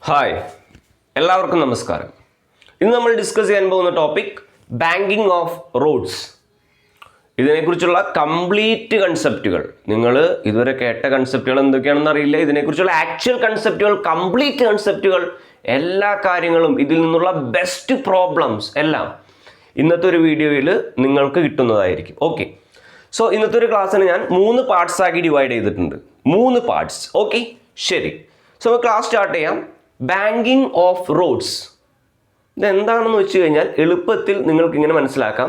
Hi, എല്ലാവർക്കും നമസ്കാരം. ഇന്ന് നമ്മൾ ഡിസ്കസ് ചെയ്യാൻ പോകുന്ന ടോപ്പിക് ബാങ്കിങ് ഓഫ് റോഡ്സ്. ഇതിനെക്കുറിച്ചുള്ള കംപ്ലീറ്റ് കൺസെപ്റ്റുകൾ, നിങ്ങൾ ഇതുവരെ കേട്ട കൺസെപ്റ്റുകൾ എന്തൊക്കെയാണെന്ന് അറിയില്ല, ഇതിനെക്കുറിച്ചുള്ള ആക്ച്വൽ കൺസെപ്റ്റുകൾ, കംപ്ലീറ്റ് കൺസെപ്റ്റുകൾ, എല്ലാ കാര്യങ്ങളും, ഇതിൽ നിന്നുള്ള ബെസ്റ്റ് പ്രോബ്ലംസ് എല്ലാം ഇന്നത്തെ ഒരു വീഡിയോയിൽ നിങ്ങൾക്ക് കിട്ടുന്നതായിരിക്കും. ഓക്കെ, സോ ഇന്നത്തെ ഒരു ക്ലാസ്സിന് ഞാൻ 3 പാർട്സ് ആക്കി ഡിവൈഡ് ചെയ്തിട്ടുണ്ട്. 3 പാർട്സ്. ഓക്കെ, ശരി. സോ ക്ലാസ് സ്റ്റാർട്ട് ചെയ്യാം. ബാങ്കിങ് ഓഫ് റോഡ്സ് ഇതെന്താണെന്ന് വെച്ച് കഴിഞ്ഞാൽ എളുപ്പത്തിൽ നിങ്ങൾക്ക് ഇങ്ങനെ മനസ്സിലാക്കാം.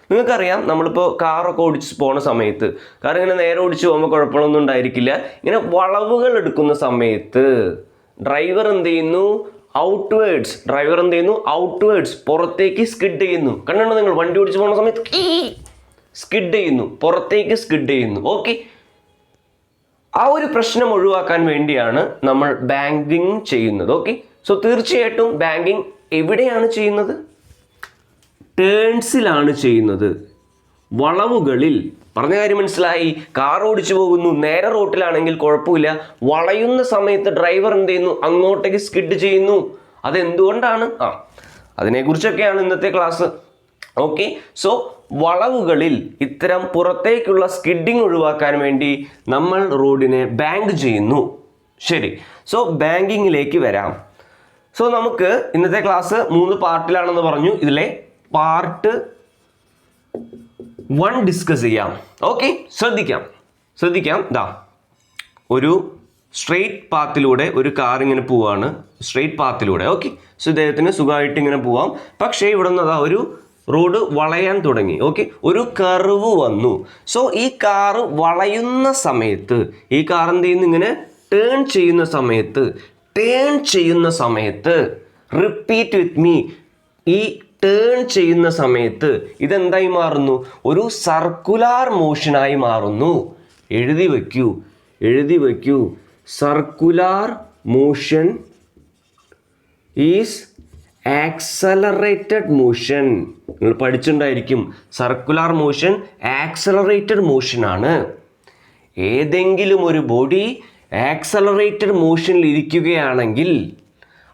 നിങ്ങൾക്കറിയാം, നമ്മളിപ്പോൾ കാറൊക്കെ ഓടിച്ച് പോകുന്ന സമയത്ത്, കാർ ഇങ്ങനെ നേരെ ഓടിച്ച് പോകുമ്പോൾ കുഴപ്പമൊന്നും ഉണ്ടായിരിക്കില്ല. ഇങ്ങനെ വളവുകൾ എടുക്കുന്ന സമയത്ത് ഡ്രൈവർ എന്ത് ചെയ്യുന്നു? ഔട്ട്വേർഡ്സ് പുറത്തേക്ക് സ്കിഡ് ചെയ്യുന്നു. കണ്ടോ, നിങ്ങൾ വണ്ടി ഓടിച്ച് പോകുന്ന സമയത്ത് സ്കിഡ് ചെയ്യുന്നു, പുറത്തേക്ക് സ്കിഡ് ചെയ്യുന്നു. ഓക്കെ, ആ ഒരു പ്രശ്നം ഒഴിവാക്കാൻ വേണ്ടിയാണ് നമ്മൾ ബാങ്കിങ് ചെയ്യുന്നത്. ഓക്കെ, സോ തീർച്ചയായിട്ടും ബാങ്കിങ് എവിടെയാണ് ചെയ്യുന്നത്? ടേൺസിലാണ് ചെയ്യുന്നത്, വളവുകളിൽ. പറഞ്ഞ കാര്യം മനസ്സിലായി? കാർ ഓടിച്ചു പോകുന്നു, നേരെ റോട്ടിലാണെങ്കിൽ കുഴപ്പമില്ല, വളയുന്ന സമയത്ത് ഡ്രൈവർ എന്ത് ചെയ്യുന്നു? അങ്ങോട്ടേക്ക് സ്കിഡ് ചെയ്യുന്നു. അതെന്തുകൊണ്ടാണ്? അതിനെക്കുറിച്ചൊക്കെയാണ് ഇന്നത്തെ ക്ലാസ്. ഓക്കെ, സോ വളവുകളിൽ ഇത്തരം പുറത്തേക്കുള്ള സ്കിഡിങ് ഒഴിവാക്കാൻ വേണ്ടി നമ്മൾ റോഡിനെ ബാങ്ക് ചെയ്യുന്നു. ശരി, സോ ബാങ്കിങ്ങിലേക്ക് വരാം. സോ നമുക്ക് ഇന്നത്തെ ക്ലാസ് 3 പാർട്ടിലാണെന്ന് പറഞ്ഞു. ഇതിലെ പാർട്ട് 1 ഡിസ്കസ് ചെയ്യാം. ഓക്കെ, ശ്രദ്ധിക്കാം. ഒരു സ്ട്രെയിറ്റ് പാത്തിലൂടെ ഒരു കാർ ഇങ്ങനെ പോവാണ്, സ്ട്രെയിറ്റ് പാത്തിലൂടെ. ഓക്കെ, സോ ഇദ്ദേഹത്തിന് സുഖമായിട്ട് ഇങ്ങനെ പോവാം. പക്ഷേ ഇവിടെ നിന്ന് ഒരു റോഡ് വളയാൻ തുടങ്ങി. ഓക്കെ, ഒരു കർവ് വന്നു. സോ ഈ കാറ് വളയുന്ന സമയത്ത് ഈ കാർ എന്ത് ചെയ്യുന്നു? ഇങ്ങനെ ടേൺ ചെയ്യുന്ന സമയത്ത് റിപ്പീറ്റ് വിത്ത് മീ, ഈ ടേൺ ചെയ്യുന്ന സമയത്ത് ഇതെന്തായി മാറുന്നു? ഒരു സർക്കുലാർ മോഷനായി മാറുന്നു. എഴുതി വയ്ക്കൂ. Circular motion is accelerated motion. നിങ്ങൾ പഠിച്ചിട്ടുണ്ടായിരിക്കും, സർക്കുലാർ മോഷൻ ആക്സലറേറ്റഡ് മോഷൻ ആണ്. ഏതെങ്കിലും ഒരു ബോഡി ആക്സലറേറ്റഡ് മോഷനിൽ ഇരിക്കുകയാണെങ്കിൽ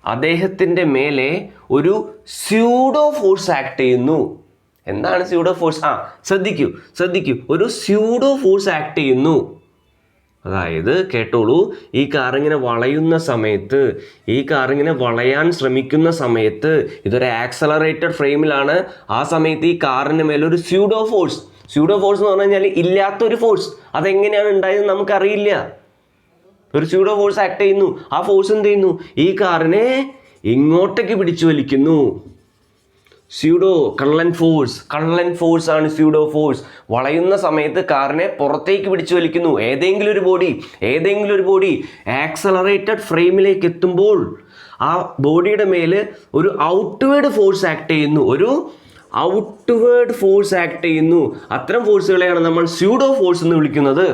അദ്ദേഹത്തിൻ്റെ മേലെ ഒരു സ്യൂഡോ ഫോഴ്സ് ആക്ട് ചെയ്യുന്നു. എന്താണ് സ്യൂഡോ ഫോഴ്സ്? ശ്രദ്ധിക്കൂ, ഒരു സ്യൂഡോ ഫോഴ്സ് ആക്ട് ചെയ്യുന്നു. അതായത് കേട്ടോളൂ, ഈ കാറിങ്ങനെ വളയുന്ന സമയത്ത്, ഈ കാറിങ്ങനെ വളയാൻ ശ്രമിക്കുന്ന സമയത്ത്, ഇതൊരു ആക്സലറേറ്റഡ് ഫ്രെയിമിലാണ്. ആ സമയത്ത് ഈ കാറിന് മേലൊരു സ്യൂഡോ ഫോഴ്സ് എന്ന് പറഞ്ഞു കഴിഞ്ഞാൽ ഇല്ലാത്തൊരു ഫോഴ്സ്. അതെങ്ങനെയാണ് ഉണ്ടായതെന്ന് നമുക്കറിയില്ല. ഒരു സ്യൂഡോ ഫോഴ്സ് ആക്ട് ചെയ്യുന്നു. ആ ഫോഴ്സ് എന്ത് ചെയ്യുന്നു? ഈ കാറിനെ ഇങ്ങോട്ടേക്ക് പിടിച്ചു വലിക്കുന്നു. കള്ളൻ ഫോഴ്സ് ആണ് സ്യൂഡോ ഫോഴ്സ്. വളയുന്ന സമയത്ത് കാറിനെ പുറത്തേക്ക് പിടിച്ചു വലിക്കുന്നു. ഏതെങ്കിലും ഒരു ബോഡി ആക്സലറേറ്റഡ് ഫ്രെയിമിലേക്ക് എത്തുമ്പോൾ ആ ബോഡിയുടെ മേല് ഒരു ഔട്ട്വേർഡ് ഫോഴ്സ് ആക്ട് ചെയ്യുന്നു. അത്തരം ഫോഴ്സുകളെയാണ് നമ്മൾ സ്യൂഡോ ഫോഴ്സ് എന്ന് വിളിക്കുന്നത്.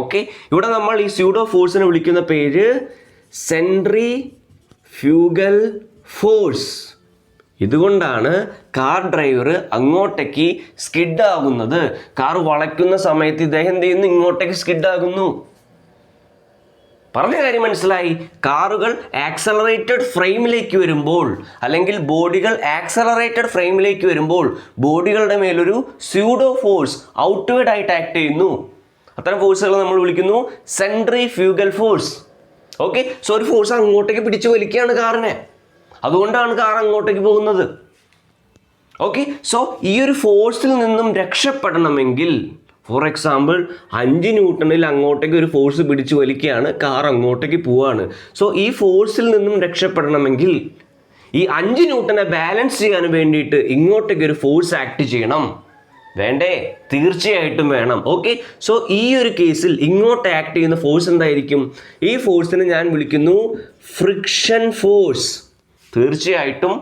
ഓക്കെ, ഇവിടെ നമ്മൾ ഈ സ്യൂഡോ ഫോഴ്സിനെ വിളിക്കുന്ന പേര് സെൻട്രിഫ്യൂഗൽ ഫോഴ്സ്. ഇതുകൊണ്ടാണ് കാർ ഡ്രൈവർ അങ്ങോട്ടേക്ക് സ്കിഡ് ആകുന്നത്. കാർ വളയ്ക്കുന്ന സമയത്ത് ഇദ്ദേഹം എന്ത് ചെയ്യുന്നു? ഇങ്ങോട്ടേക്ക് സ്കിഡ് ആകുന്നു. പറഞ്ഞ കാര്യം മനസ്സിലായി? കാറുകൾ ആക്സലറേറ്റഡ് ഫ്രെയിമിലേക്ക് വരുമ്പോൾ, അല്ലെങ്കിൽ ബോഡികൾ ആക്സലറേറ്റഡ് ഫ്രെയിമിലേക്ക് വരുമ്പോൾ ബോഡികളുടെ മേലൊരു സ്യൂഡോ ഫോഴ്സ് ഔട്ട്വേർഡ് ആയിട്ട് ആക്ട് ചെയ്യുന്നു. അത്തരം ഫോഴ്സുകൾ നമ്മൾ വിളിക്കുന്നു സെൻട്രിഫ്യൂഗൽ ഫോഴ്സ്. ഓക്കെ, സോ ഒരു ഫോഴ്സ് അങ്ങോട്ടേക്ക് പിടിച്ചു വലിക്കുകയാണ് കാറിനെ. അതുകൊണ്ടാണ് കാർ അങ്ങോട്ടേക്ക് പോകുന്നത്. ഓക്കെ, സോ ഈ ഒരു ഫോഴ്സിൽ നിന്നും രക്ഷപ്പെടണമെങ്കിൽ, ഫോർ എക്സാമ്പിൾ 5 ന്യൂട്ടണിൽ അങ്ങോട്ടേക്ക് ഒരു ഫോഴ്സ് പിടിച്ചു വലിക്കുകയാണ്, കാർ അങ്ങോട്ടേക്ക് പോവാണ്. സോ ഈ ഫോഴ്സിൽ നിന്നും രക്ഷപ്പെടണമെങ്കിൽ ഈ 5 ന്യൂട്ടനെ ബാലൻസ് ചെയ്യാൻ വേണ്ടിയിട്ട് ഇങ്ങോട്ടേക്ക് ഒരു ഫോഴ്സ് ആക്ട് ചെയ്യണം. വേണ്ടേ? തീർച്ചയായിട്ടും വേണം. ഓക്കെ, സോ ഈ ഒരു കേസിൽ ഇങ്ങോട്ട് ആക്ട് ചെയ്യുന്ന ഫോഴ്സ് എന്തായിരിക്കും? ഈ ഫോഴ്സിനെ ഞാൻ വിളിക്കുന്നു ഫ്രിക്ഷൻ ഫോഴ്സ്. തീർച്ചയായിട്ടും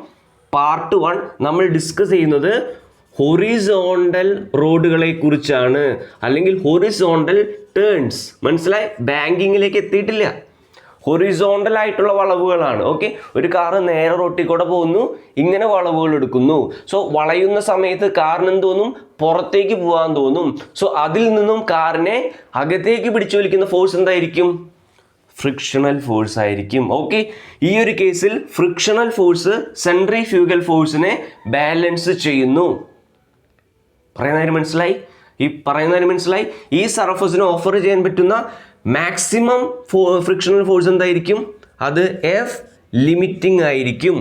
പാർട്ട് 1 നമ്മൾ ഡിസ്കസ് ചെയ്യുന്നത് ഹൊറിസോണ്ടൽ റോഡുകളെ കുറിച്ചാണ്, അല്ലെങ്കിൽ ഹൊറിസോണ്ടൽ ടേൺസ്. മനസ്സിലായി? ബാങ്കിങ്ങിലേക്ക് എത്തിയിട്ടില്ല. ഹൊറിസോണ്ടൽ ആയിട്ടുള്ള വളവുകളാണ്. ഓക്കെ, ഒരു കാറ് നേരെ റോട്ടിൽ കൂടെ പോകുന്നു, ഇങ്ങനെ വളവുകൾ എടുക്കുന്നു. സോ വളയുന്ന സമയത്ത് കാറിന് എന്ത് തോന്നും? പുറത്തേക്ക് പോകാൻ തോന്നും. സോ അതിൽ നിന്നും കാറിനെ അകത്തേക്ക് പിടിച്ചു വലിക്കുന്ന ഫോഴ്സ് എന്തായിരിക്കും? ഫ്രിക്ഷണൽ ഫോഴ്സ് ആയിരിക്കും. ഓക്കെ, ഈ ഒരു കേസിൽ ഫ്രിക്ഷണൽ ഫോഴ്സ് സെൻട്രിഫ്യൂഗൽ ഫോഴ്സിനെ ബാലൻസ് ചെയ്യുന്നു. പറയുന്നതിന് മനസ്സിലായി? ഈ സർഫസിന് ഓഫർ ചെയ്യാൻ പറ്റുന്ന മാക്സിമം ഫ്രിക്ഷണൽ ഫോഴ്സ് എന്തായിരിക്കും? അത് എഫ് ലിമിറ്റിംഗ് ആയിരിക്കും.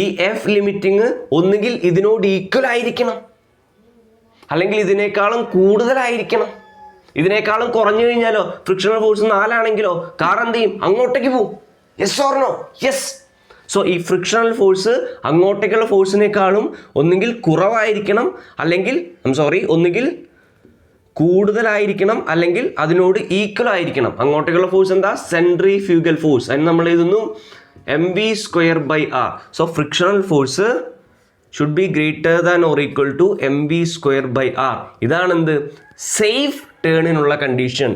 ഈ എഫ് ലിമിറ്റിംഗ് ഒന്നുകിൽ ഇതിനോട് ഈക്വൽ ആയിരിക്കണം, അല്ലെങ്കിൽ ഇതിനേക്കാളും കൂടുതലായിരിക്കണം. ഇതിനേക്കാളും കുറഞ്ഞു കഴിഞ്ഞാലോ, ഫ്രിക്ഷണൽ ഫോഴ്സ് 4 ആണെങ്കിലോ കാർ എന്ത് ചെയ്യും? അങ്ങോട്ടേക്ക് പോകും. Yes or no? Yes. So ഈ ഫ്രിക്ഷണൽ ഫോഴ്സ് അങ്ങോട്ടേക്കുള്ള ഫോഴ്സിനേക്കാളും ഒന്നുകിൽ കുറവായിരിക്കണം, അല്ലെങ്കിൽ ഒന്നുകിൽ കൂടുതലായിരിക്കണം, അല്ലെങ്കിൽ അതിനോട് ഈക്വൽ ആയിരിക്കണം. അങ്ങോട്ടേക്കുള്ള ഫോഴ്സ് എന്താ? Centrifugal force. അതിന് നമ്മൾ എഴുതുന്നു mv²/r. So frictional force should be greater than or equal to mv²/r. ഇതാണെന്ത്? സേഫ് ടേണിനുള്ള കണ്ടീഷൻ.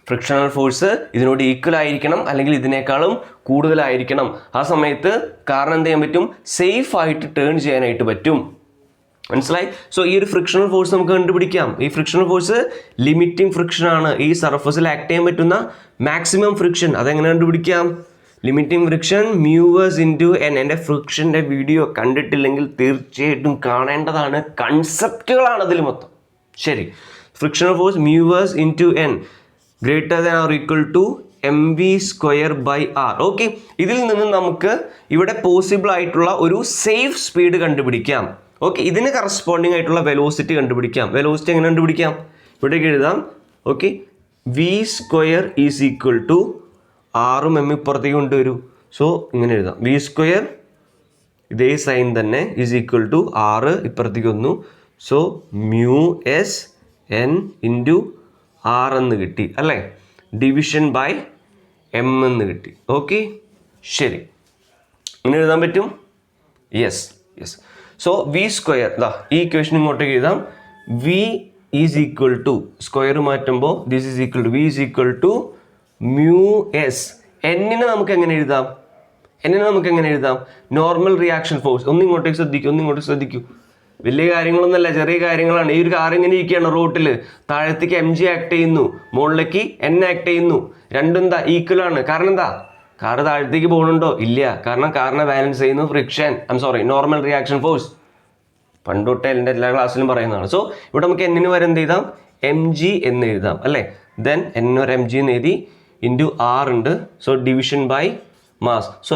ഫ്രിക്ഷണൽ ഫോഴ്സ് ഇതിനോട് ഈക്വൽ ആയിരിക്കണം, അല്ലെങ്കിൽ ഇതിനേക്കാളും കൂടുതലായിരിക്കണം. ആ സമയത്ത് കാരണം എന്ത് ചെയ്യാൻ പറ്റും? സേഫ് ആയിട്ട് ടേൺ ചെയ്യാനായിട്ട് പറ്റും. മനസ്സിലായി? സോ ഈ ഒരു ഫ്രിക്ഷണൽ ഫോഴ്സ് നമുക്ക് കണ്ടുപിടിക്കാം. ഈ ഫ്രിക്ഷണൽ ഫോഴ്സ് ലിമിറ്റിംഗ് ഫ്രിക്ഷൻ ആണ്. ഈ സർഫസിൽ ആക്ട് ചെയ്യാൻ പറ്റുന്ന മാക്സിമം ഫ്രിക്ഷൻ. അതെങ്ങനെ കണ്ടുപിടിക്കാം? Limiting friction mu s into N. എൻ്റെ ഫ്രിക്ഷൻ്റെ വീഡിയോ കണ്ടിട്ടില്ലെങ്കിൽ തീർച്ചയായിട്ടും കാണേണ്ടതാണ്. കൺസെപ്റ്റുകളാണ് അതിൽ മൊത്തം. ശരി, frictional force mu s into N greater than or equal to mv²/r. Okay, ഇതിൽ നിന്ന് നമുക്ക് ഇവിടെ പോസിബിൾ ആയിട്ടുള്ള ഒരു സേഫ് സ്പീഡ് കണ്ടുപിടിക്കാം. ഓക്കെ, ഇതിന് കറസ്പോണ്ടിങ് ആയിട്ടുള്ള വെലോസിറ്റി കണ്ടുപിടിക്കാം. വെലോസിറ്റി എങ്ങനെ കണ്ടുപിടിക്കാം? ഇവിടേക്ക് എഴുതാം. Okay, v² is equal to ആറും എം ഇപ്പുറത്തേക്ക് കൊണ്ടുവരൂ. സോ ഇങ്ങനെ എഴുതാം, v² ഇതേ സൈൻ തന്നെ ഈസ് ഈക്വൽ ടു 6 ഇപ്പുറത്തേക്ക് വന്നു. So μs n into r എന്ന് കിട്ടി അല്ലേ? ഡിവിഷൻ ബൈ m എന്ന് കിട്ടി. ഓക്കെ, ശരി, ഇങ്ങനെ എഴുതാൻ പറ്റും. യെസ്. സോ v², ഈ ഇക്വേഷൻ ഇങ്ങോട്ടേക്ക് എഴുതാം. v is equal to square മാറ്റുമ്പോൾ this is equal to v is equal to μs. എന്നിനെ നമുക്ക് എങ്ങനെ എഴുതാം? Normal reaction force. ഒന്നിങ്ങോട്ടേക്ക് ശ്രദ്ധിക്കൂ. വലിയ കാര്യങ്ങളൊന്നുമല്ല, ചെറിയ കാര്യങ്ങളാണ്. ഈ ഒരു കാർ ഇങ്ങനെ ഇരിക്കുകയാണ് റോട്ടിൽ. താഴത്തേക്ക് mg ആക്ട് ചെയ്യുന്നു, മുകളിലേക്ക് n ആക്ട് ചെയ്യുന്നു. രണ്ടും എന്താ? ഈക്വൽ ആണ്. കാരണം എന്താ? കാർ താഴത്തേക്ക് പോകുന്നുണ്ടോ? ഇല്ല. കാരണം കാറിനെ ബാലൻസ് ചെയ്യുന്നു ഫ്രിക്ഷൻ, നോർമൽ റിയാക്ഷൻ ഫോഴ്സ്. പണ്ടൊട്ടേ എൻ്റെ എല്ലാ ക്ലാസ്സിലും പറയുന്നതാണ്. സോ ഇവിടെ നമുക്ക് എന്നിന് വരെ എന്ത് എഴുതാം? mg എന്ന് എഴുതാം അല്ലേ? ദെൻ n ഒരു mg എന്ന് എഴുതി, ഇൻറ്റു r ഉണ്ട്. So division by mass. So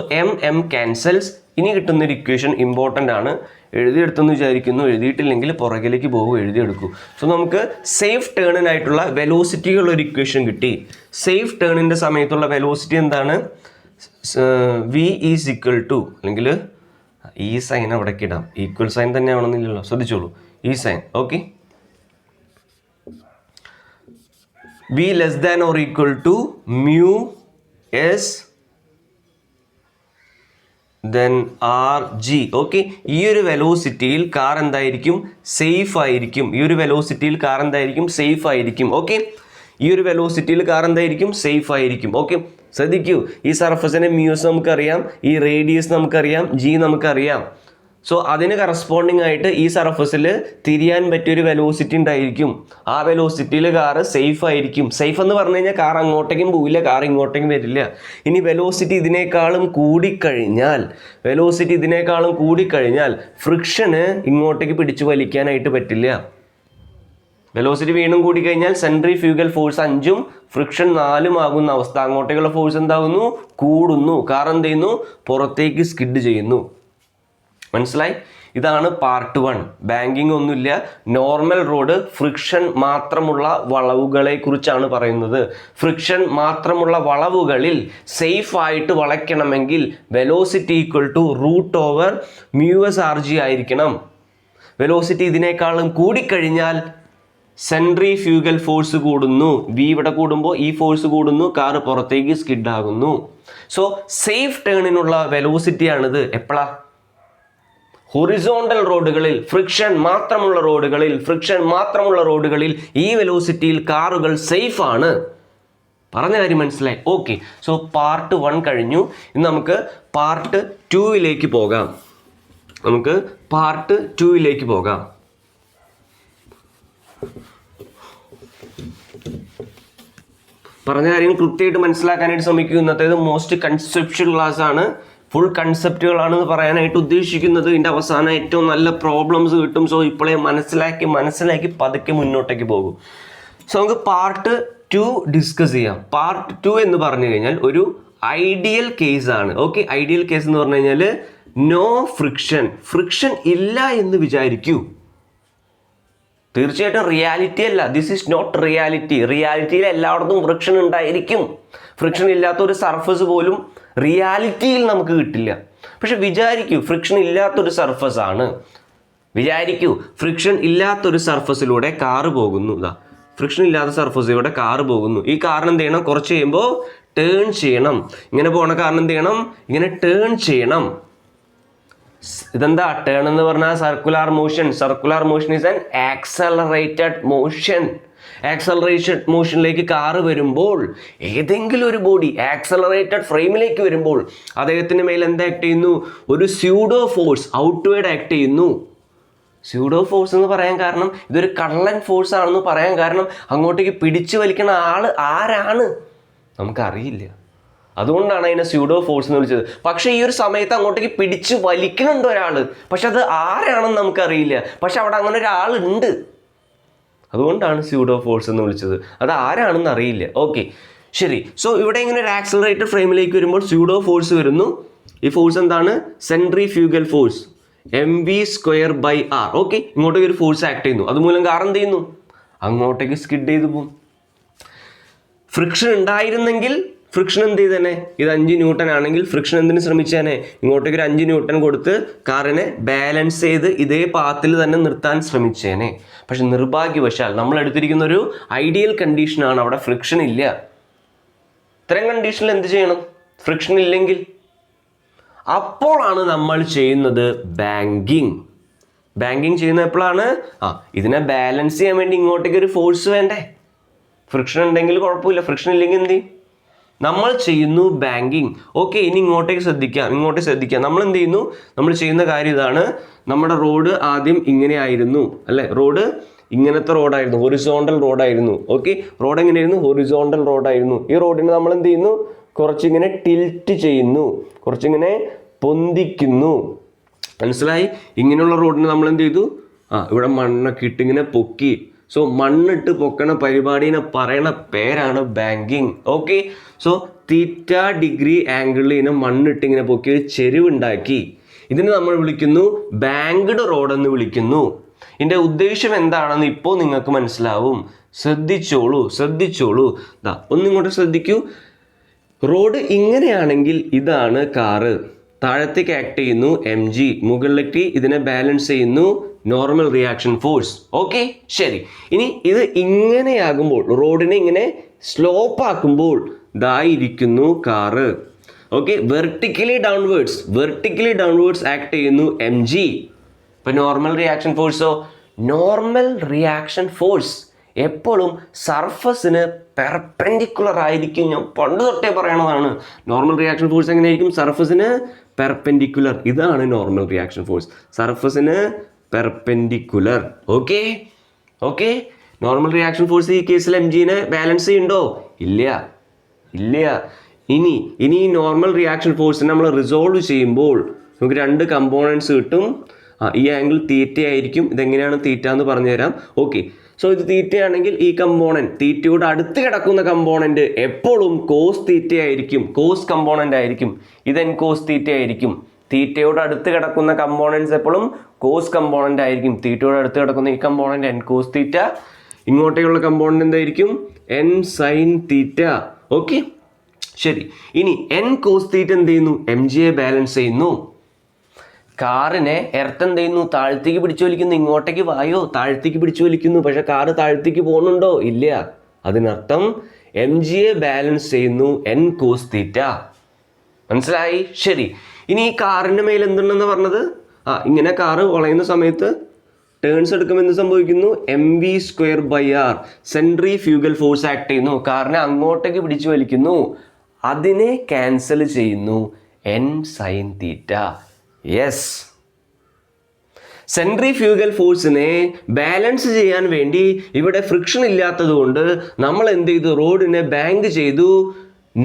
m cancels. ഇനി കിട്ടുന്നൊരു ഇക്വേഷൻ ഇമ്പോർട്ടൻ്റ് ആണ്. എഴുതിയെടുത്തെന്ന് വിചാരിക്കുന്നു. എഴുതിയിട്ടില്ലെങ്കിൽ പുറകിലേക്ക് പോകും, എഴുതിയെടുക്കൂ. സോ നമുക്ക് സേഫ് ടേണിനായിട്ടുള്ള വെലോസിറ്റിയുള്ള ഒരു ഇക്വേഷൻ കിട്ടി. സേഫ് ടേണിൻ്റെ സമയത്തുള്ള വെലോസിറ്റി എന്താണ്? v ഈസ് ഈക്വൽ ടു, അല്ലെങ്കിൽ ഈ സൈൻ അവിടേക്ക് ഇടാം. ഈക്വൽ സൈൻ തന്നെ ആവണമെന്നില്ലല്ലോ, ശ്രദ്ധിച്ചോളൂ. ഈ sign. Okay, v less than or equal to μs then rg. Okay, ഈ ഒരു വെലോസിറ്റിയിൽ കാർ എന്തായിരിക്കും? സേഫ് ആയിരിക്കും. ഓക്കെ, ഈ ഒരു വെലോസിറ്റിയിൽ കാർ എന്തായിരിക്കും? സേഫ് ആയിരിക്കും. ഓക്കെ, ശ്രദ്ധിക്കൂ. ഈ സർഫസിന്റെ മ്യൂസ് നമുക്കറിയാം, ഈ റേഡിയസ് നമുക്കറിയാം, g നമുക്കറിയാം. സോ അതിന് കറസ്പോണ്ടിങ് ആയിട്ട് ഈ സർഫസിൽ തിരിയാൻ പറ്റിയൊരു വെലോസിറ്റി ഉണ്ടായിരിക്കും. ആ വെലോസിറ്റിയിൽ കാറ് സേഫ് ആയിരിക്കും. സേഫ് എന്ന് പറഞ്ഞു കഴിഞ്ഞാൽ കാർ അങ്ങോട്ടേക്കും പോവില്ല, കാർ ഇങ്ങോട്ടേക്കും വരില്ല. ഇനി വെലോസിറ്റി ഇതിനേക്കാളും കൂടിക്കഴിഞ്ഞാൽ ഫ്രിക്ഷന് ഇങ്ങോട്ടേക്ക് പിടിച്ചു വലിക്കാനായിട്ട് പറ്റില്ല. വെലോസിറ്റി വീണ്ടും കൂടിക്കഴിഞ്ഞാൽ സെൻട്രിഫ്യൂഗൽ ഫോഴ്സ് 5ഉം ഫ്രിക്ഷൻ 4ഉം ആകുന്ന അവസ്ഥ. അങ്ങോട്ടേക്കുള്ള ഫോഴ്സ് എന്താകുന്നു? കൂടുന്നു. കാർ എന്ത് ചെയ്യുന്നു? പുറത്തേക്ക് സ്കിഡ് ചെയ്യുന്നു. മനസ്സിലായി? ഇതാണ് പാർട്ട് 1. ബാങ്കിങ് ഒന്നുമില്ല, നോർമൽ റോഡ്, ഫ്രിക്ഷൻ മാത്രമുള്ള വളവുകളെ കുറിച്ചാണ് പറയുന്നത്. ഫ്രിക്ഷൻ മാത്രമുള്ള വളവുകളിൽ സേഫ് ആയിട്ട് വളയ്ക്കണമെങ്കിൽ വെലോസിറ്റി ഈക്വൽ ടു √μs/rg ആയിരിക്കണം. വെലോസിറ്റി ഇതിനേക്കാളും കൂടിക്കഴിഞ്ഞാൽ സെൻട്രിഫ്യൂഗൽ ഫോഴ്സ് കൂടുന്നു. v ഇവിടെ കൂടുമ്പോൾ ഈ ഫോഴ്സ് കൂടുന്നു, കാറ് പുറത്തേക്ക് സ്കിഡ് ആകുന്നു. സോ സേഫ് ടേണിനുള്ള വെലോസിറ്റിയാണിത്. എപ്പോഴാ? ഹൊറിസോണ്ടൽ റോഡുകളിൽ, ഫ്രിക്ഷൻ മാത്രമുള്ള റോഡുകളിൽ ഈ വെലോസിറ്റിയിൽ കാറുകൾ സേഫ് ആണ്. പറഞ്ഞ കാര്യം മനസ്സിലായി? ഓക്കെ, സോ പാർട്ട് 1 കഴിഞ്ഞു. ഇനി നമുക്ക് പാർട്ട് 2ലേക്ക് പോകാം. പറഞ്ഞ കാര്യങ്ങൾ കൃത്യമായിട്ട് മനസ്സിലാക്കാനായിട്ട് ശ്രമിക്കുക. ഇന്നത്തേത് മോസ്റ്റ് കൺസെപ്ച്വൽ ക്ലാസ് ആണ്, ഫുൾ കൺസെപ്റ്റുകളാണെന്ന് പറയാനായിട്ട് ഉദ്ദേശിക്കുന്നത്. ഇതിൻ്റെ അവസാനം ഏറ്റവും നല്ല പ്രോബ്ലംസ് കിട്ടും. സോ ഇപ്പോഴേ മനസ്സിലാക്കി പതുക്കെ മുന്നോട്ടേക്ക് പോകും. സോ നമുക്ക് പാർട്ട് 2 ഡിസ്കസ് ചെയ്യാം. പാർട്ട് 2 എന്ന് പറഞ്ഞു കഴിഞ്ഞാൽ ഒരു ഐഡിയൽ കേസാണ്. ഓക്കെ, ഐഡിയൽ കേസ് എന്ന് പറഞ്ഞു കഴിഞ്ഞാൽ നോ ഫ്രിക്ഷൻ ഇല്ല എന്ന് വിചാരിക്കൂ. തീർച്ചയായിട്ടും റിയാലിറ്റി അല്ല, ദിസ് ഈസ് നോട്ട് റിയാലിറ്റി. റിയാലിറ്റിയിൽ എല്ലായിടത്തും ഫ്രിക്ഷൻ ഉണ്ടായിരിക്കും. ഫ്രിക്ഷൻ ഇല്ലാത്ത ഒരു സർഫസ് പോലും റിയാലിറ്റിയിൽ നമുക്ക് കിട്ടില്ല. പക്ഷെ വിചാരിക്കൂ, ഫ്രിക്ഷൻ ഇല്ലാത്തൊരു സർഫസ് ആണ്. വിചാരിക്കൂ, ഫ്രിക്ഷൻ ഇല്ലാത്തൊരു സർഫസിലൂടെ കാറ് പോകുന്നു. ഫ്രിക്ഷൻ ഇല്ലാത്ത സർഫസിലൂടെ കാറ് പോകുന്നു. ഈ കാറിന് എന്ത് ചെയ്യണം? കുറച്ച് കഴിയുമ്പോൾ ടേൺ ചെയ്യണം. ഇങ്ങനെ പോണ കാറിന് എന്ത് ചെയ്യണം? ഇങ്ങനെ ടേൺ ചെയ്യണം. ഇതെന്താ ടേൺ എന്ന് പറഞ്ഞാൽ? Circular motion is an accelerated motion. Accelerated മോഷനിലേക്ക് കാറ് വരുമ്പോൾ, ഏതെങ്കിലും ഒരു ബോഡി ആക്സലറേറ്റഡ് ഫ്രെയിമിലേക്ക് വരുമ്പോൾ അദ്ദേഹത്തിന് മേൽ എന്താ ആക്ട് ചെയ്യുന്നു? ഒരു സ്യൂഡോ ഫോഴ്സ് ഔട്ട്വേർഡ് ആക്ട് ചെയ്യുന്നു. സ്യൂഡോ ഫോഴ്സ് എന്ന് പറയാൻ കാരണം ഇതൊരു കള്ളൻ ഫോഴ്സ് ആണെന്ന് പറയാൻ കാരണം അങ്ങോട്ടേക്ക് പിടിച്ചു വലിക്കുന്ന ആൾ ആരാണ് നമുക്കറിയില്ല. അതുകൊണ്ടാണ് അതിനെ സ്യൂഡോ ഫോഴ്സ് എന്ന് വിളിച്ചത്. പക്ഷേ ഈ ഒരു സമയത്ത് അങ്ങോട്ടേക്ക് പിടിച്ച് വലിക്കുന്നുണ്ട് ഒരാൾ, പക്ഷെ അത് ആരാണെന്ന് നമുക്കറിയില്ല. പക്ഷെ അവിടെ അങ്ങനെ ഒരാളുണ്ട്, അതുകൊണ്ടാണ് സ്യൂഡോ ഫോഴ്സ് എന്ന് വിളിച്ചത്. അത് ആരാണെന്ന് അറിയില്ല. ഓക്കെ, ശരി. സോ ഇവിടെ ഇങ്ങനെ ഒരു ആക്സലറേറ്റഡ് ഫ്രെയിമിലേക്ക് വരുമ്പോൾ സ്യൂഡോ ഫോഴ്സ് വരുന്നു. ഈ ഫോഴ്സ് എന്താണ്? Centrifugal force, mv²/r. ഓക്കെ, ഇങ്ങോട്ടേക്ക് ഒരു ഫോഴ്സ് ആക്ട് ചെയ്യുന്നു. അതുമൂലം കാർ എന്ത് ചെയ്യുന്നു? അങ്ങോട്ടേക്ക് സ്കിഡ് ചെയ്തു പോകും. ഫ്രിക്ഷൻ ഉണ്ടായിരുന്നെങ്കിൽ ഫ്രിക്ഷൻ എന്ത് ചെയ്തേനെ? ഇത് 5 ന്യൂട്ടൺ ആണെങ്കിൽ ഫ്രിക്ഷൻ എന്തിനു ശ്രമിച്ചേനെ? ഇങ്ങോട്ടേക്ക് ഒരു 5 ന്യൂട്ടൺ കൊടുത്ത് കാറിനെ ബാലൻസ് ചെയ്ത് ഇതേ പാത്തിൽ തന്നെ നിർത്താൻ ശ്രമിച്ചേനെ. പക്ഷെ നിർഭാഗ്യവശാൽ നമ്മൾ എടുത്തിരിക്കുന്ന ഒരു ഐഡിയൽ കണ്ടീഷനാണ്, അവിടെ ഫ്രിക്ഷൻ ഇല്ല. ഇത്തരം കണ്ടീഷനിൽ എന്ത് ചെയ്യണം? ഫ്രിക്ഷൻ ഇല്ലെങ്കിൽ അപ്പോഴാണ് നമ്മൾ ചെയ്യുന്നത് ബാങ്കിങ് ചെയ്യുന്നത്. എപ്പോഴാണ്? ഇതിനെ ബാലൻസ് ചെയ്യാൻ വേണ്ടി ഇങ്ങോട്ടേക്ക് ഒരു ഫോഴ്സ് വേണ്ടേ? ഫ്രിക്ഷൻ ഉണ്ടെങ്കിൽ കുഴപ്പമില്ല, ഫ്രിക്ഷൻ ഇല്ലെങ്കിൽ എന്ത് ചെയ്യും? നമ്മൾ ചെയ്യുന്നു ബാങ്കിങ്. ഓക്കെ, ഇനി ഇങ്ങോട്ടേക്ക് ശ്രദ്ധിക്കാം. നമ്മൾ എന്ത് ചെയ്യുന്നു? നമ്മൾ ചെയ്യുന്ന കാര്യം ഇതാണ്. നമ്മുടെ റോഡ് ആദ്യം ഇങ്ങനെ ആയിരുന്നു അല്ലേ? റോഡ് ഇങ്ങനത്തെ റോഡായിരുന്നു, ഹൊറിസോണ്ടൽ റോഡായിരുന്നു. ഓക്കെ, റോഡ് എങ്ങനെയായിരുന്നു? ഹൊറിസോണ്ടൽ റോഡായിരുന്നു. ഈ റോഡിന് നമ്മൾ എന്ത് ചെയ്യുന്നു? കുറച്ചിങ്ങനെ ടിൽറ്റ് ചെയ്യുന്നു, കുറച്ചിങ്ങനെ പൊന്തിക്കുന്നു. മനസ്സിലായി? ഇങ്ങനെയുള്ള റോഡിന് നമ്മൾ എന്ത് ചെയ്തു? ഇവിടെ മണ്ണൊക്കെ ഇട്ടിങ്ങനെ പൊക്കി. സോ മണ്ണിട്ട് പൊക്കണ പരിപാടിനെ പറയണ പേരാണ് ബാങ്കിങ്. ഓക്കെ, സോ θ° ആംഗിളിൽ ഇങ്ങനെ മണ്ണിട്ട് ഇങ്ങനെ പൊക്കി ഒരു ചെരിവുണ്ടാക്കി. ഇതിന് നമ്മൾ വിളിക്കുന്നു ബാങ്ക്ഡ് റോഡ് എന്ന് വിളിക്കുന്നു. ഇതിൻ്റെ ഉദ്ദേശം എന്താണെന്ന് ഇപ്പോൾ നിങ്ങൾക്ക് മനസ്സിലാവും. ശ്രദ്ധിച്ചോളൂ. ഒന്നിങ്ങോട്ട് ശ്രദ്ധിക്കൂ. റോഡ് ഇങ്ങനെയാണെങ്കിൽ ഇതാണ് കാറ്, താഴത്തേക്ക് ആക്ട് ചെയ്യുന്നു mg, മുകളിലേക്ക് ഇതിനെ ബാലൻസ് ചെയ്യുന്നു നോർമൽ റിയാക്ഷൻ ഫോഴ്സ്. ഓക്കെ, ശരി. ഇനി ഇത് ഇങ്ങനെയാകുമ്പോൾ, റോഡിനെ ഇങ്ങനെ സ്ലോപ്പ് ആക്കുമ്പോൾ ഇതായിരിക്കുന്നു car. Okay, vertically downwards act ചെയ്യുന്നു mg. ഇപ്പം നോർമൽ റിയാക്ഷൻ ഫോഴ്സ് എപ്പോഴും സർഫസിന് പെർപെൻഡിക്കുലർ ആയിരിക്കും. ഞാൻ പണ്ട് തൊട്ടേ പറയണതാണ്. നോർമൽ റിയാക്ഷൻ ഫോഴ്സ് എങ്ങനെയായിരിക്കും? സർഫസിന് പെർപെൻഡിക്കുലർ. ഇതാണ് നോർമൽ റിയാക്ഷൻ ഫോഴ്സ്, സർഫസിന് perpendicular. Okay, normal reaction force ഈ കേസിൽ mgനെ ബാലൻസ് ചെയ്യുന്നുണ്ടോ? ഇല്ല. ഇനി ഈ നോർമൽ റിയാക്ഷൻ ഫോഴ്സിനെ നമ്മൾ റിസോൾവ് ചെയ്യുമ്പോൾ നമുക്ക് 2 കമ്പോണൻസ് കിട്ടും. ഈ ആംഗിൾ θ ആയിരിക്കും. ഇതെങ്ങനെയാണ് θ എന്ന് പറഞ്ഞു തരാം. ഓക്കെ, സോ ഇത് θ ആണെങ്കിൽ ഈ കമ്പോണൻറ്റ്, θയോട് അടുത്ത് കിടക്കുന്ന കമ്പോണൻറ്റ് എപ്പോഴും കോസ് θ ആയിരിക്കും, കോസ് കമ്പോണൻ്റ് ആയിരിക്കും. ഇത് n cos θ ആയിരിക്കും. θയോട് അടുത്ത് കിടക്കുന്ന കമ്പോണൻസ് എപ്പോഴും കോസ് കമ്പോണൻ്റ് ആയിരിക്കും. θയോട് അടുത്ത് കിടക്കുന്ന ഈ കമ്പോണൻറ്റ് n cos θ. ഇങ്ങോട്ടേക്കുള്ള കമ്പോണൻ്റ് എന്തായിരിക്കും? n sin θ. ഓക്കെ, ശരി. ഇനി n cos θ എന്ത് ചെയ്യുന്നു? mgയെ ബാലൻസ് ചെയ്യുന്നു. കാറിനെ എർത്ത് എന്ത് ചെയ്യുന്നു? താഴത്തേക്ക് പിടിച്ചു വലിക്കുന്നു. ഇങ്ങോട്ടേക്ക് വായോ, താഴത്തേക്ക് പിടിച്ചു വലിക്കുന്നു. പക്ഷെ കാറ് താഴത്തേക്ക് പോകുന്നുണ്ടോ? ഇല്ല. അതിനർത്ഥം mgയെ ബാലൻസ് ചെയ്യുന്നു n cos θ. മനസ്സിലായി? ശരി. ഇനി ഈ കാറിൻ്റെ മേൽ എന്തുണ്ടെന്ന് പറഞ്ഞത്? ഇങ്ങനെ കാറ് വളയുന്ന സമയത്ത് ടേൺസ് എടുക്കുമ്പോൾ എന്ത് സംഭവിക്കുന്നു? mv²/r സെൻട്രിഫ്യൂഗൽ ഫോഴ്സ് ആക്ട് ചെയ്യുന്നു. കാറിനെ അങ്ങോട്ടേക്ക് പിടിച്ചു വലിക്കുന്നു. അതിനെ ക്യാൻസൽ ചെയ്യുന്നു n sin θ. യെസ്, സെൻട്രിഫ്യൂഗൽ ഫോഴ്സിനെ ബാലൻസ് ചെയ്യാൻ വേണ്ടി ഇവിടെ ഫ്രിക്ഷൻ ഇല്ലാത്തത് കൊണ്ട് നമ്മൾ എന്ത് ചെയ്തു? റോഡിനെ ബാങ്ക് ചെയ്തു.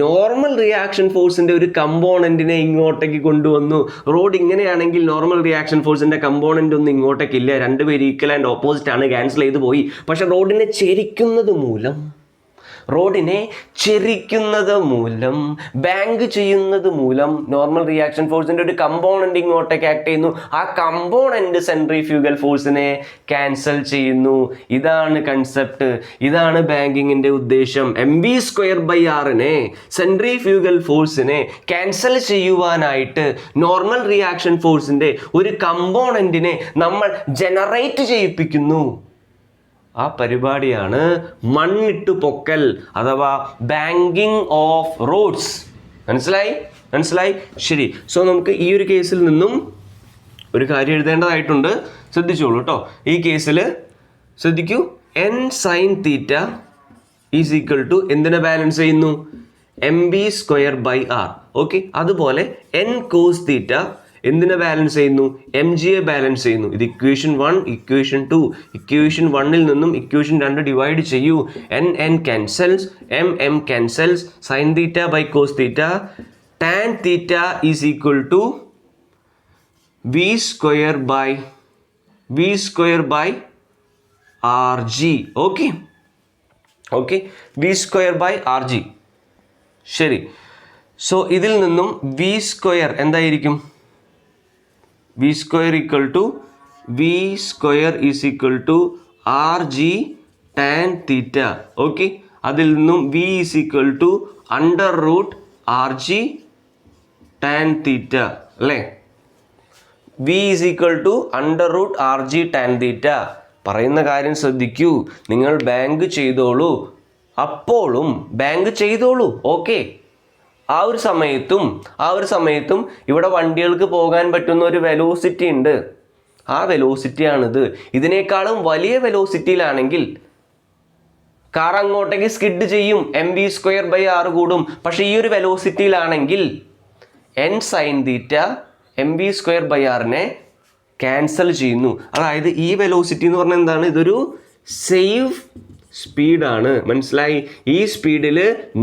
നോർമൽ റിയാക്ഷൻ ഫോഴ്സിന്റെ ഒരു കമ്പോണന്റിനെ ഇങ്ങോട്ടേക്ക് കൊണ്ടുവന്നു. റോഡ് ഇങ്ങനെയാണെങ്കിൽ നോർമൽ റിയാക്ഷൻ ഫോഴ്സിന്റെ കമ്പോണന്റ് ഒന്നും ഇങ്ങോട്ടേക്കില്ല, രണ്ടുപേരും ഈക്വൽ ആൻഡ് ഓപ്പോസിറ്റ് ആണ്, ക്യാൻസൽ ചെയ്ത് പോയി. പക്ഷെ റോഡിനെ ചെരിക്കുന്നത് മൂലം ബാങ്ക് ചെയ്യുന്നത് മൂലം നോർമൽ റിയാക്ഷൻ ഫോഴ്സിന്റെ ഒരു കമ്പോണന്റ് ഇങ്ങോട്ടേക്ക് ആക്ട് ചെയ്യുന്നു. ആ കമ്പോണന്റ് സെൻട്രിഫ്യൂഗൽ ഫോഴ്സിനെ ക്യാൻസൽ ചെയ്യുന്നു. ഇതാണ് കൺസെപ്റ്റ്, ഇതാണ് ബാങ്കിങ്ങിന്റെ ഉദ്ദേശം. mv²/r-നെ സെൻട്രിഫ്യൂഗൽ ഫോഴ്സിനെ ക്യാൻസൽ ചെയ്യുവാനായിട്ട് നോർമൽ റിയാക്ഷൻ ഫോഴ്സിന്റെ ഒരു കമ്പോണന്റിനെ നമ്മൾ ജനറേറ്റ് ചെയ്യിപ്പിക്കുന്നു. ആ പരിപാടിയാണ് മണ്ണിട്ട് പൊക്കൽ അഥവാ ബാങ്കിങ് ഓഫ് റോഡ്സ്. മനസ്സിലായി? ശരി. സോ നമുക്ക് ഈ ഒരു കേസിൽ നിന്നും ഒരു കാര്യം എഴുതേണ്ടതായിട്ടുണ്ട്. ശ്രദ്ധിച്ചോളൂ കേട്ടോ. ഈ കേസിൽ ശ്രദ്ധിക്കൂ, n sin θ is equal to എന്തിനെ ബാലൻസ് ചെയ്യുന്നു? mv²/r. ഓക്കെ. അതുപോലെ n cos θ എന്തിനെ ബാലൻസ് ചെയ്യുന്നു? mgയെ ബാലൻസ് ചെയ്യുന്നു. ഇത് ഇക്വേഷൻ 1, ഇക്വേഷൻ 2. ഇക്വേഷൻ 1-ൽ നിന്നും ഇക്വേഷൻ 2 ഡിവൈഡ് ചെയ്യൂ. n cancels, m cancels, sin θ by cos θ, tan θ is equal to v²/rg. Okay, v²/rg. ശരി. സോ ഇതിൽ നിന്നും v² എന്തായിരിക്കും? v² is equal to rg tan θ. Okay. അതിൽ നിന്നും v is equal to √rg tan θ അല്ലേ? v is equal to √rg tan θ. പറയുന്ന കാര്യം ശ്രദ്ധിക്കൂ. നിങ്ങൾ ബാങ്ക് ചെയ്തോളൂ, അപ്പോഴും ബാങ്ക് ചെയ്തോളൂ. ഓക്കെ. ആ ഒരു സമയത്തും ഇവിടെ വണ്ടികൾക്ക് പോകാൻ പറ്റുന്ന ഒരു വെലോസിറ്റി ഉണ്ട്. ആ വെലോസിറ്റിയാണിത്. ഇതിനേക്കാളും വലിയ വെലോസിറ്റിയിലാണെങ്കിൽ കാർ അങ്ങോട്ടേക്ക് സ്കിഡ് ചെയ്യും, mv²/r കൂടും. പക്ഷെ ഈ ഒരു വെലോസിറ്റിയിലാണെങ്കിൽ n sin θ mv²/r-നെ ക്യാൻസൽ ചെയ്യുന്നു. അതായത് ഈ വെലോസിറ്റി എന്ന് പറഞ്ഞാൽ എന്താണ്? ഇതൊരു സേഫ് സ്പീഡാണ്. മനസ്സിലായി? ഈ സ്പീഡിൽ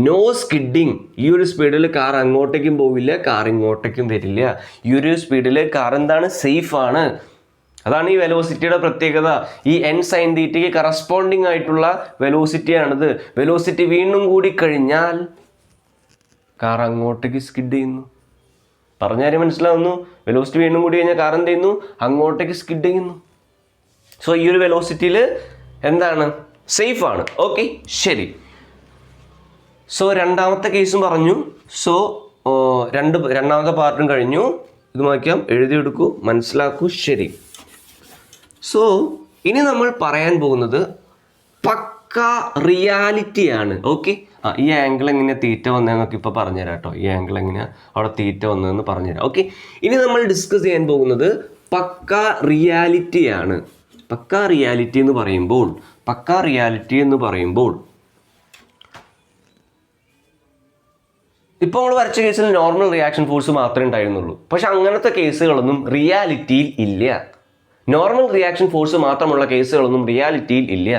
നോ സ്കിഡിങ്. ഈ ഒരു സ്പീഡിൽ കാർ അങ്ങോട്ടേക്കും പോവില്ല, കാർ ഇങ്ങോട്ടേക്കും വരില്ല. ഈ ഒരു സ്പീഡിൽ കാർ എന്താണ്? സേഫ് ആണ്. അതാണ് ഈ വെലോസിറ്റിയുടെ പ്രത്യേകത. ഈ n sin θയ്ക്ക് കറസ്പോണ്ടിങ് ആയിട്ടുള്ള വെലോസിറ്റിയാണിത്. വെലോസിറ്റി വീണ്ടും കൂടി കഴിഞ്ഞാൽ കാർ അങ്ങോട്ടേക്ക് സ്കിഡ് ചെയ്യുന്നു. പറഞ്ഞാൽ മനസ്സിലാവുന്നു? വെലോസിറ്റി വീണ്ടും കൂടി കഴിഞ്ഞാൽ കാർ എന്ത് ചെയ്യുന്നു? അങ്ങോട്ടേക്ക് സ്കിഡ് ചെയ്യുന്നു. സോ ഈ ഒരു വെലോസിറ്റിയിൽ എന്താണ്? സേഫ് ആണ്. ഓക്കെ, ശരി. സോ രണ്ടാമത്തെ കേസും പറഞ്ഞു. സോ രണ്ടാമത്തെ പാർട്ടും കഴിഞ്ഞു. ഇത് നോക്കിയാൽ എഴുതിയെടുക്കൂ, മനസ്സിലാക്കൂ. ശരി. സോ ഇനി നമ്മൾ പറയാൻ പോകുന്നത് പക്ക റിയാലിറ്റിയാണ്. ഓക്കെ. ഈ ആംഗിൾ എങ്ങനെയാണ് തീറ്റ വന്നതെന്നൊക്കെ ഇപ്പോൾ പറഞ്ഞുതരാം കേട്ടോ. ഈ ആംഗിൾ എങ്ങനെയാണ് അവിടെ തീറ്റ വന്നതെന്ന് പറഞ്ഞുതരാം. ഓക്കെ. ഇനി നമ്മൾ ഡിസ്കസ് ചെയ്യാൻ പോകുന്നത് പക്ക റിയാലിറ്റിയാണ്. പക്ക റിയാലിറ്റി എന്ന് പറയുമ്പോൾ ഇപ്പോൾ നമ്മൾ വരച്ച കേസിൽ നോർമൽ റിയാക്ഷൻ ഫോഴ്സ് മാത്രമേ ഉണ്ടായിരുന്നുള്ളൂ. പക്ഷെ അങ്ങനത്തെ കേസുകളൊന്നും റിയാലിറ്റിയിൽ ഇല്ല. നോർമൽ റിയാക്ഷൻ ഫോഴ്സ് മാത്രമുള്ള കേസുകളൊന്നും റിയാലിറ്റിയിൽ ഇല്ല.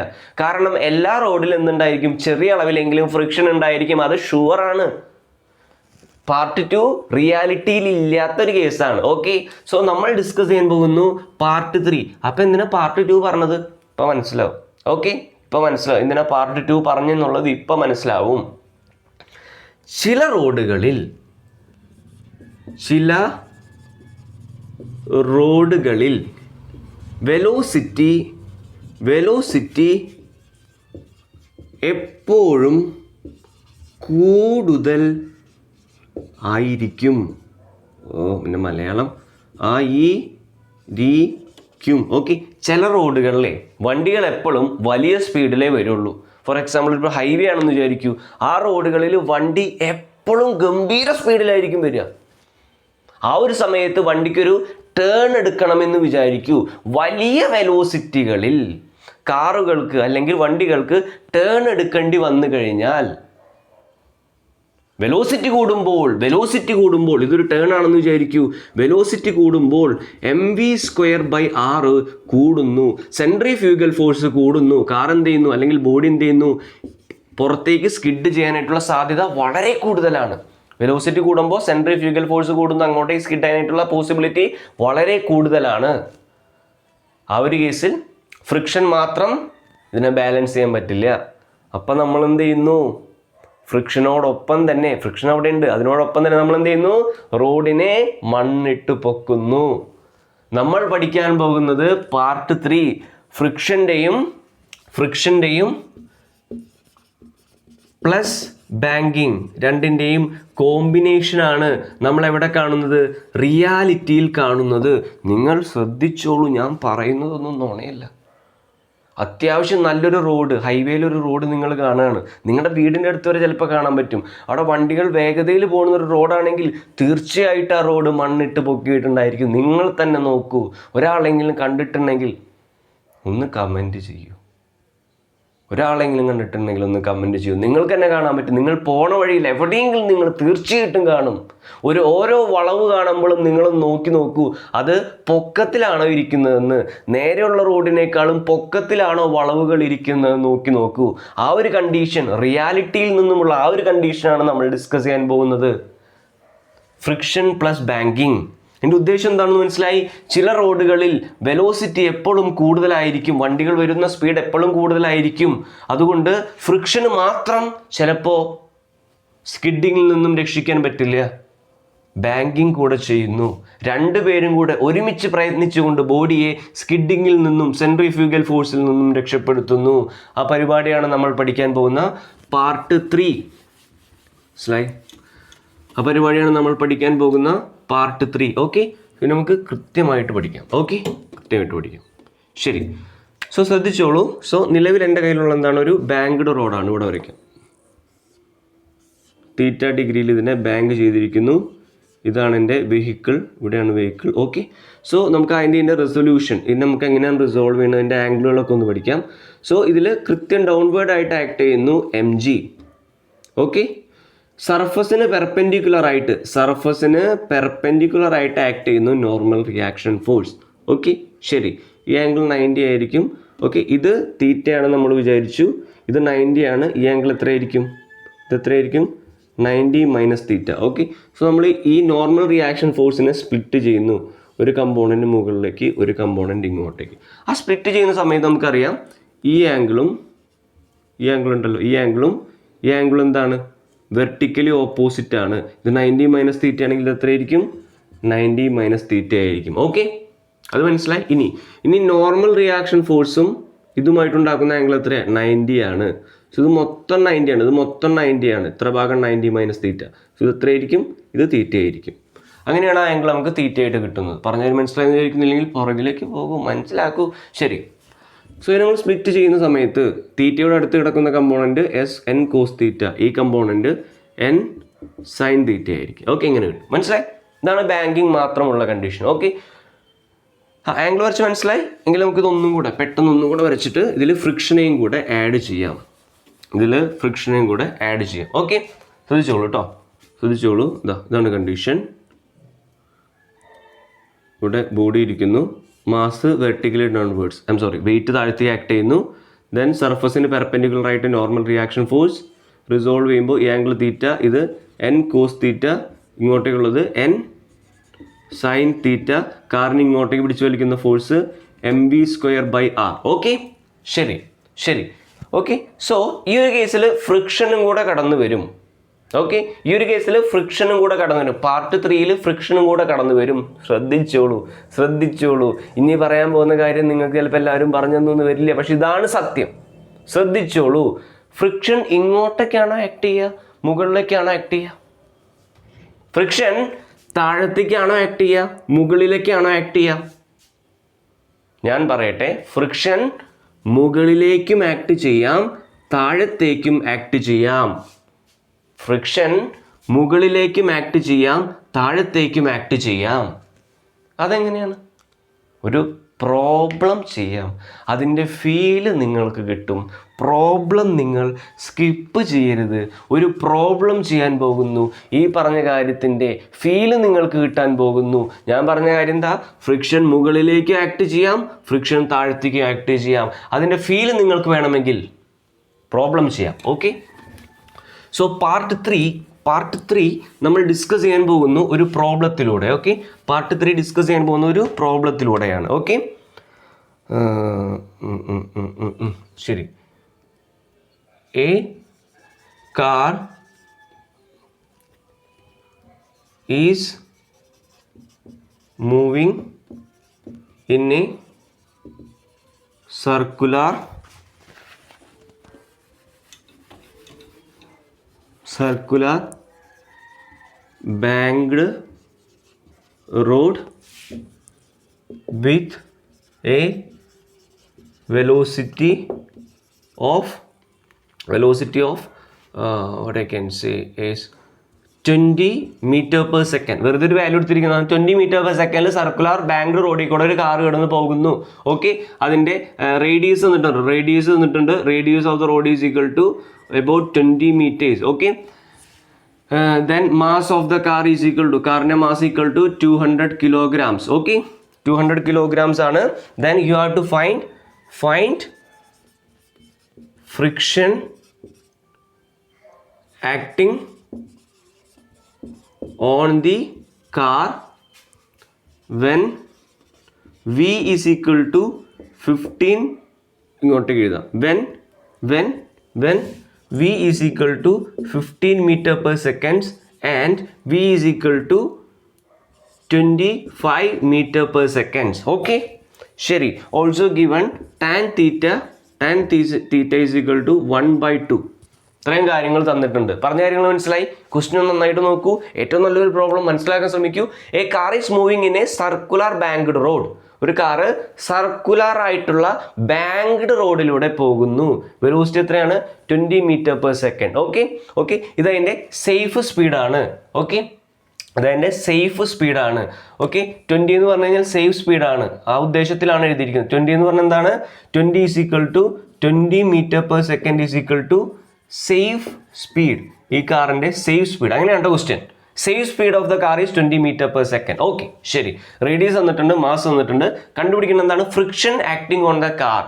കാരണം എല്ലാ റോഡിലും എന്തുണ്ടായിരിക്കും? ചെറിയ അളവിലെങ്കിലും ഫ്രിക്ഷൻ ഉണ്ടായിരിക്കും. അത് ഷുവറാണ്. പാർട്ട് 2 റിയാലിറ്റിയിൽ ഇല്ലാത്തൊരു കേസാണ്. ഓക്കെ. സോ നമ്മൾ ഡിസ്കസ് ചെയ്യാൻ പോകുന്നു പാർട്ട് 3. അപ്പം എന്തിനാ പാർട്ട് 2 പറഞ്ഞത്? ഇപ്പം മനസ്സിലാവും. ഓക്കെ, ഇപ്പം മനസ്സിലാവും എന്തിനാ പാർട്ട് 2 പറഞ്ഞെന്നുള്ളത്. ഇപ്പം മനസ്സിലാവും. ചില റോഡുകളിൽ വെലോസിറ്റി എപ്പോഴും കൂടുതൽ ആയിരിക്കും. പിന്നെ മലയാളം ആയിരിക്കും. ഓക്കെ. ചില റോഡുകളിലെ വണ്ടികൾ എപ്പോഴും വലിയ സ്പീഡിലേ വരുള്ളൂ. ഫോർ എക്സാമ്പിൾ ഇപ്പോൾ ഹൈവേ ആണെന്ന് വിചാരിക്കൂ. ആ റോഡുകളിൽ വണ്ടി എപ്പോഴും ഗംഭീര സ്പീഡിലായിരിക്കും വരിക. ആ ഒരു സമയത്ത് വണ്ടിക്കൊരു ടേൺ എടുക്കണമെന്ന് വിചാരിക്കൂ. വലിയ വെലോസിറ്റികളിൽ കാറുകൾക്ക് അല്ലെങ്കിൽ വണ്ടികൾക്ക് ടേൺ എടുക്കേണ്ടി വന്നു കഴിഞ്ഞാൽ വെലോസിറ്റി കൂടുമ്പോൾ ഇതൊരു ടേൺ ആണെന്ന് വിചാരിക്കൂ. വെലോസിറ്റി കൂടുമ്പോൾ mv²/r കൂടുന്നു. സെൻട്രിഫ്യൂഗൽ ഫോഴ്സ് കൂടുന്നു. കാർ എന്ത് ചെയ്യുന്നു, അല്ലെങ്കിൽ ബോഡി എന്ത് ചെയ്യുന്നു, പുറത്തേക്ക് സ്കിഡ് ചെയ്യാനായിട്ടുള്ള സാധ്യത വളരെ കൂടുതലാണ്. വെലോസിറ്റി കൂടുമ്പോൾ സെൻട്രിഫ്യൂഗൽ ഫോഴ്സ് കൂടുന്നു, അങ്ങോട്ടേക്ക് സ്കിഡ് ചെയ്യാനായിട്ടുള്ള പോസിബിലിറ്റി വളരെ കൂടുതലാണ്. ആ ഒരു കേസിൽ ഫ്രിക്ഷൻ മാത്രം ഇതിനെ ബാലൻസ് ചെയ്യാൻ പറ്റില്ല. അപ്പം നമ്മൾ എന്ത് ചെയ്യുന്നു, ഫ്രിക്ഷനോടൊപ്പം തന്നെ, ഫ്രിക്ഷൻ അവിടെ ഉണ്ട്, അതിനോടൊപ്പം തന്നെ നമ്മൾ എന്ത് ചെയ്യുന്നു, റോഡിനെ മണ്ണിട്ട് പൊക്കുന്നു. നമ്മൾ പഠിക്കാൻ പോകുന്നത് പാർട്ട് 3 ഫ്രിക്ഷൻ്റെയും പ്ലസ് ബാങ്കിങ് രണ്ടിൻ്റെയും കോമ്പിനേഷനാണ് നമ്മൾ എവിടെ കാണുന്നത്, റിയാലിറ്റിയിൽ കാണുന്നത്. നിങ്ങൾ ശ്രദ്ധിച്ചോളൂ, ഞാൻ പറയുന്നതൊന്നും നുണയല്ല. അത്യാവശ്യം നല്ലൊരു റോഡ്, ഹൈവേയിലൊരു റോഡ് നിങ്ങൾ കാണുകയാണ്, നിങ്ങളുടെ വീടിൻ്റെ അടുത്ത് വരെ ചിലപ്പോൾ കാണാൻ പറ്റും. അവിടെ വണ്ടികൾ വേഗതയിൽ പോകുന്നൊരു റോഡാണെങ്കിൽ തീർച്ചയായിട്ടും ആ റോഡ് മണ്ണിട്ട് പൊക്കിയിട്ടുണ്ടായിരിക്കും. നിങ്ങൾ തന്നെ നോക്കൂ, ഒരാളെങ്കിലും കണ്ടിട്ടുണ്ടെങ്കിൽ ഒന്ന് കമൻറ്റ് ചെയ്യൂ. ഒരാളെങ്കിലും കണ്ടിട്ടുണ്ടെങ്കിൽ ഒന്ന് കമൻറ്റ് ചെയ്യൂ. നിങ്ങൾക്ക് തന്നെ കാണാൻ പറ്റും. നിങ്ങൾ പോണ വഴിയിൽ എവിടെയെങ്കിലും നിങ്ങൾ തീർച്ചയായിട്ടും കാണും. ഓരോ വളവ് കാണുമ്പോഴും നിങ്ങൾ നോക്കൂ, അത് പൊക്കത്തിലാണോ ഇരിക്കുന്നതെന്ന്, നേരെയുള്ള റോഡിനേക്കാളും പൊക്കത്തിലാണോ വളവുകൾ ഇരിക്കുന്നത് നോക്കൂ. ആ ഒരു കണ്ടീഷൻ, റിയാലിറ്റിയിൽ നിന്നുമുള്ള ആ ഒരു കണ്ടീഷനാണ് നമ്മൾ ഡിസ്കസ് ചെയ്യാൻ പോകുന്നത്. Friction plus banking. എൻ്റെ ഉദ്ദേശം എന്താണെന്ന് മനസ്സിലായി? ചില റോഡുകളിൽ വെലോസിറ്റി എപ്പോഴും കൂടുതലായിരിക്കും, വണ്ടികൾ വരുന്ന സ്പീഡ് എപ്പോഴും കൂടുതലായിരിക്കും. അതുകൊണ്ട് ഫ്രിക്ഷന് മാത്രം ചിലപ്പോൾ സ്കിഡിങ്ങിൽ നിന്നും രക്ഷിക്കാൻ പറ്റില്ല. ബാങ്കിങ് കൂടെ ചെയ്യുന്നു. രണ്ടുപേരും കൂടെ ഒരുമിച്ച് പ്രയത്നിച്ചുകൊണ്ട് ബോഡിയെ സ്കിഡിങ്ങിൽ നിന്നും സെൻട്രിഫ്യൂഗൽ ഫോഴ്സിൽ നിന്നും രക്ഷപ്പെടുത്തുന്നു. ആ പരിപാടിയാണ് നമ്മൾ പഠിക്കാൻ പോകുന്ന പാർട്ട് 3. ആ പരിപാടിയാണ് നമ്മൾ പഠിക്കാൻ പോകുന്ന പാർട്ട് 3. ഓക്കെ, പിന്നെ നമുക്ക് കൃത്യമായിട്ട് പഠിക്കാം. ശരി, സോ ശ്രദ്ധിച്ചോളൂ. സോ നിലവിൽ എൻ്റെ കയ്യിലുള്ള എന്താണ്, ഒരു ബാങ്ക്ഡ് റോഡാണ്. ഇവിടെ വരയ്ക്കാം. θ ഡിഗ്രിയിൽ ഇതിനെ ബാങ്ക് ചെയ്തിരിക്കുന്നു. ഇതാണ് എൻ്റെ വെഹിക്കിൾ, ഇവിടെയാണ് വെഹിക്കിൾ. ഓക്കെ, സോ നമുക്ക് അതിൻ്റെ റെസൊല്യൂഷൻ, ഇത് നമുക്ക് എങ്ങനെയാണ് റിസോൾവ് ചെയ്യുന്നത്, അതിൻ്റെ ആംഗിളുകളൊക്കെ ഒന്ന് പഠിക്കാം. സോ ഇതിൽ കൃത്യം ഡൗൺവേർഡ് ആയിട്ട് ആക്ട് ചെയ്യുന്നു mg. ഓക്കെ, സർഫസിന് പെർപെൻഡിക്കുലർ ആയിട്ട് ആക്ട് ചെയ്യുന്നു നോർമൽ റിയാക്ഷൻ ഫോഴ്സ്. ഓക്കെ, ശരി, ഈ ആംഗിൾ 90 ആയിരിക്കും. ഓക്കെ, ഇത് തീറ്റയാണ് നമ്മൾ വിചാരിച്ചു, ഇത് 90 ആണ്. ഈ ആംഗിൾ എത്രയായിരിക്കും, ഇത് എത്രയായിരിക്കും, 90 മൈനസ് തീറ്റ. ഓക്കെ, സോ നമ്മൾ ഈ നോർമൽ റിയാക്ഷൻ ഫോഴ്സിനെ സ്പ്ലിറ്റ് ചെയ്യുന്നു, ഒരു കമ്പോണൻറ്റ് മുകളിലേക്ക്, ഒരു കമ്പോണൻറ്റ് ഇങ്ങോട്ടേക്ക്. ആ സ്പ്ലിറ്റ് ചെയ്യുന്ന സമയത്ത് നമുക്കറിയാം ഈ ആംഗിളും ഉണ്ടല്ലോ, ഈ ആംഗിളും എന്താണ്, വെർട്ടിക്കലി ഓപ്പോസിറ്റ് ആണ്. ഇത് 90 മൈനസ് തീറ്റ ആണെങ്കിൽ ഇത് എത്രയായിരിക്കും, 90 മൈനസ് തീറ്റ ആയിരിക്കും. ഓക്കെ, അത് മനസ്സിലായി. ഇനി നോർമൽ റിയാക്ഷൻ ഫോഴ്സും ഇതുമായിട്ടുണ്ടാക്കുന്ന ആംഗിൾ എത്രയാണ്, 90 ആണ്. സോ ഇത് മൊത്തം 90 ആണ്, ഇത് മൊത്തം 90 ആണ്. ഇത്ര ഭാഗം 90 മൈനസ് തീറ്റ. സോ ഇത് എത്രയായിരിക്കും, ഇത് തീറ്റ ആയിരിക്കും. അങ്ങനെയാണ് ആ ആംഗിൾ നമുക്ക് തീറ്റയായിട്ട് കിട്ടുന്നത്. പറഞ്ഞാൽ മനസ്സിലായെന്ന് വിചാരിക്കുന്നില്ലെങ്കിൽ പുറകിലേക്ക് പോകും, മനസ്സിലാക്കൂ. ശരി, സോ നമ്മൾ സ്പ്ലിറ്റ് ചെയ്യുന്ന സമയത്ത് തീറ്റയോട് അടുത്ത് കിടക്കുന്ന കമ്പോണൻറ്റ് n cos തീറ്റ, ഈ കമ്പോണൻറ്റ് n sin തീറ്റ ആയിരിക്കും. ഓക്കെ, ഇങ്ങനെ കിട്ടും. മനസ്സിലായി? ഇതാണ് ബാങ്കിങ് മാത്രമുള്ള കണ്ടീഷൻ. ഓക്കെ, ആംഗിൾ വരച്ച് മനസ്സിലായി എങ്കിൽ നമുക്കിത് പെട്ടെന്ന് ഒന്നും കൂടെ വരച്ചിട്ട് ഇതിൽ ഫ്രിക്ഷനെയും കൂടെ ആഡ് ചെയ്യാം. ഓക്കെ, ശ്രദ്ധിച്ചോളൂ. ഇതാണ് കണ്ടീഷൻ. ഇവിടെ ബോഡി ഇരിക്കുന്നു, മാസ് വെർട്ടിക്കലി ഡൗൺവേർഡ്സ്, വെയിറ്റ് താഴ്ത്തി ആക്ട് ചെയ്യുന്നു. ദെൻ സർഫസിന് പെർപെൻഡിക്കുലർ ആയിട്ട് നോർമൽ റിയാക്ഷൻ ഫോഴ്സ് റിസോൾവ് ചെയ്യുമ്പോൾ ഈ ആംഗിൾ തീറ്റ, ഇത് n കോസ് തീറ്റ, ഇങ്ങോട്ടേക്കുള്ളത് n സൈൻ തീറ്റ, കാറിന് ഇങ്ങോട്ടേക്ക് പിടിച്ചു വലിക്കുന്ന ഫോഴ്സ് mv²/r. ഓക്കെ, ശരി. ഓക്കെ, സോ ഈ ഒരു കേസിൽ ഫ്രിക്ഷനും കൂടെ കടന്നു വരും. പാർട്ട് 3 ഫ്രിക്ഷനും കൂടെ കടന്നു വരും. ശ്രദ്ധിച്ചോളൂ. ഇനി പറയാൻ പോകുന്ന കാര്യം നിങ്ങൾക്ക് ചിലപ്പോൾ എല്ലാവരും പറഞ്ഞൊന്നും വരില്ല, പക്ഷെ ഇതാണ് സത്യം. ശ്രദ്ധിച്ചോളൂ. ഫ്രിക്ഷൻ ഇങ്ങോട്ടേക്കാണോ ആക്ട് ചെയ്യുക, മുകളിലേക്കാണോ ആക്ട് ചെയ്യുക? ഫ്രിക്ഷൻ താഴത്തേക്കാണോ ആക്ട് ചെയ്യുക, മുകളിലേക്കാണോ ആക്ട് ചെയ്യുക? ഞാൻ പറയട്ടെ, ഫ്രിക്ഷൻ മുകളിലേക്കും ആക്ട് ചെയ്യാം, താഴത്തേക്കും ആക്ട് ചെയ്യാം. അതെങ്ങനെയാണ്? ഒരു പ്രോബ്ലം ചെയ്യാം. അതിൻ്റെ ഫീല് നിങ്ങൾക്ക് കിട്ടും. പ്രോബ്ലം നിങ്ങൾ സ്കിപ്പ് ചെയ്യരുത്. ഒരു പ്രോബ്ലം ചെയ്യാൻ പോകുന്നു, ഈ പറഞ്ഞ കാര്യത്തിൻ്റെ ഫീല് നിങ്ങൾക്ക് കിട്ടാൻ പോകുന്നു. ഞാൻ പറഞ്ഞ കാര്യം എന്താ? ഫ്രിക്ഷൻ മുകളിലേക്ക് ആക്ട് ചെയ്യാം, ഫ്രിക്ഷൻ താഴത്തേക്ക് ആക്ട് ചെയ്യാം. അതിൻ്റെ ഫീല് നിങ്ങൾക്ക് വേണമെങ്കിൽ പ്രോബ്ലം ചെയ്യാം. ഓക്കെ, സോ പാർട്ട് ത്രീ നമ്മൾ ഡിസ്കസ് ചെയ്യാൻ പോകുന്നു ഒരു പ്രോബ്ലത്തിലൂടെ. ഓക്കെ, പാർട്ട് 3 ഡിസ്കസ് ചെയ്യാൻ പോകുന്ന ഒരു പ്രോബ്ലത്തിലൂടെയാണ്. ഓക്കെ, ശരി. A car is moving in A circular banked road with a velocity of what I can say is 20 meter per second. വെറുതെ ഒരു വാല്യൂ എടുത്തിരിക്കുന്നതാണ്. 20 meter per second circular bank റോഡിൽ കൂടെ ഒരു കാർ കിടന്ന് പോകുന്നു. ഓക്കെ, അതിൻ്റെ റേഡിയസ് തന്നിട്ടുണ്ട്. Radius of the road is equal to about 20 meters. Okay, then mass of the car is equal to, കാറിൻ്റെ mass equal to 200 kilograms. Okay, 200 kilograms ആണ്. Then you have to find friction acting on the car when V is equal to 15. ഇങ്ങോട്ടേക്ക് എഴുതാം. when V is equal to 15 meter per second and V is equal to 25 meter per second. Okay, ശരി. Also given tan theta is equal to 1/2. ഇത്രയും കാര്യങ്ങൾ തന്നിട്ടുണ്ട്. പറഞ്ഞ കാര്യങ്ങൾ മനസ്സിലായി? Question നന്നായിട്ട് നോക്കൂ. ഏറ്റവും നല്ലൊരു പ്രോബ്ലം മനസ്സിലാക്കാൻ ശ്രമിക്കൂ. A car is moving in a circular banked road. ഒരു കാറ് സർക്കുലർ ആയിട്ടുള്ള ബാങ്ക്ഡ് റോഡിലൂടെ പോകുന്നു. വെലോസിറ്റി എത്രയാണ്? 20 meter per second. ഓക്കെ, ഇതതിൻ്റെ സേഫ് സ്പീഡാണ്. ഓക്കെ, അതതിൻ്റെ സേഫ് സ്പീഡാണ്. ഓക്കെ, 20 എന്ന് പറഞ്ഞു കഴിഞ്ഞാൽ സേഫ് സ്പീഡാണ്. ആ ഉദ്ദേശത്തിലാണ് എഴുതിയിരിക്കുന്നത്. 20 എന്ന് പറഞ്ഞാൽ എന്താണ്? 20 is equal to 20 meter per second is equal to safe speed. ഈ കാറിൻ്റെ സേഫ് സ്പീഡ് അങ്ങനെയാണ് question. Safe speed of the car is 20 meter per second. Okay, ശരി. റേഡിയസ് തന്നിട്ടുണ്ട്, മാസ് തന്നിട്ടുണ്ട്. കണ്ടുപിടിക്കണം എന്താണ്? Friction acting on the car.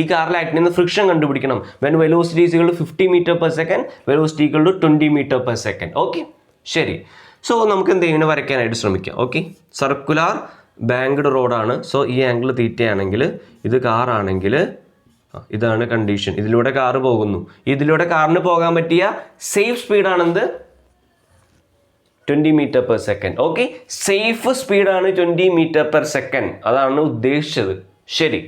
ഈ കാറിൽ ആക്ട് ചെയ്യുന്ന ഫ്രിക്ഷൻ കണ്ടുപിടിക്കണം. When velocity is equal to 50 meter per second, velocity equal to 20 meter per second. Okay, ശരി. സോ നമുക്ക് എന്തെങ്കിലും വരയ്ക്കാനായിട്ട് ശ്രമിക്കാം. ഓക്കെ, സർക്കുലർ ബാങ്ക്ഡ് റോഡാണ്. സോ ഈ ആംഗിൾ തീറ്റയാണെങ്കിൽ, ഇത് കാറാണെങ്കിൽ, ഇതാണ് കണ്ടീഷൻ. ഇതിലൂടെ കാറ് പോകുന്നു. ഇതിലൂടെ കാറിന് പോകാൻ പറ്റിയ സേഫ് സ്പീഡാണെന്ത്? 20 meter per second. Okay, safe സ്പീഡാണ് 20 meter per second. അതാണ് ഉദ്ദേശിച്ചത്. ശരി.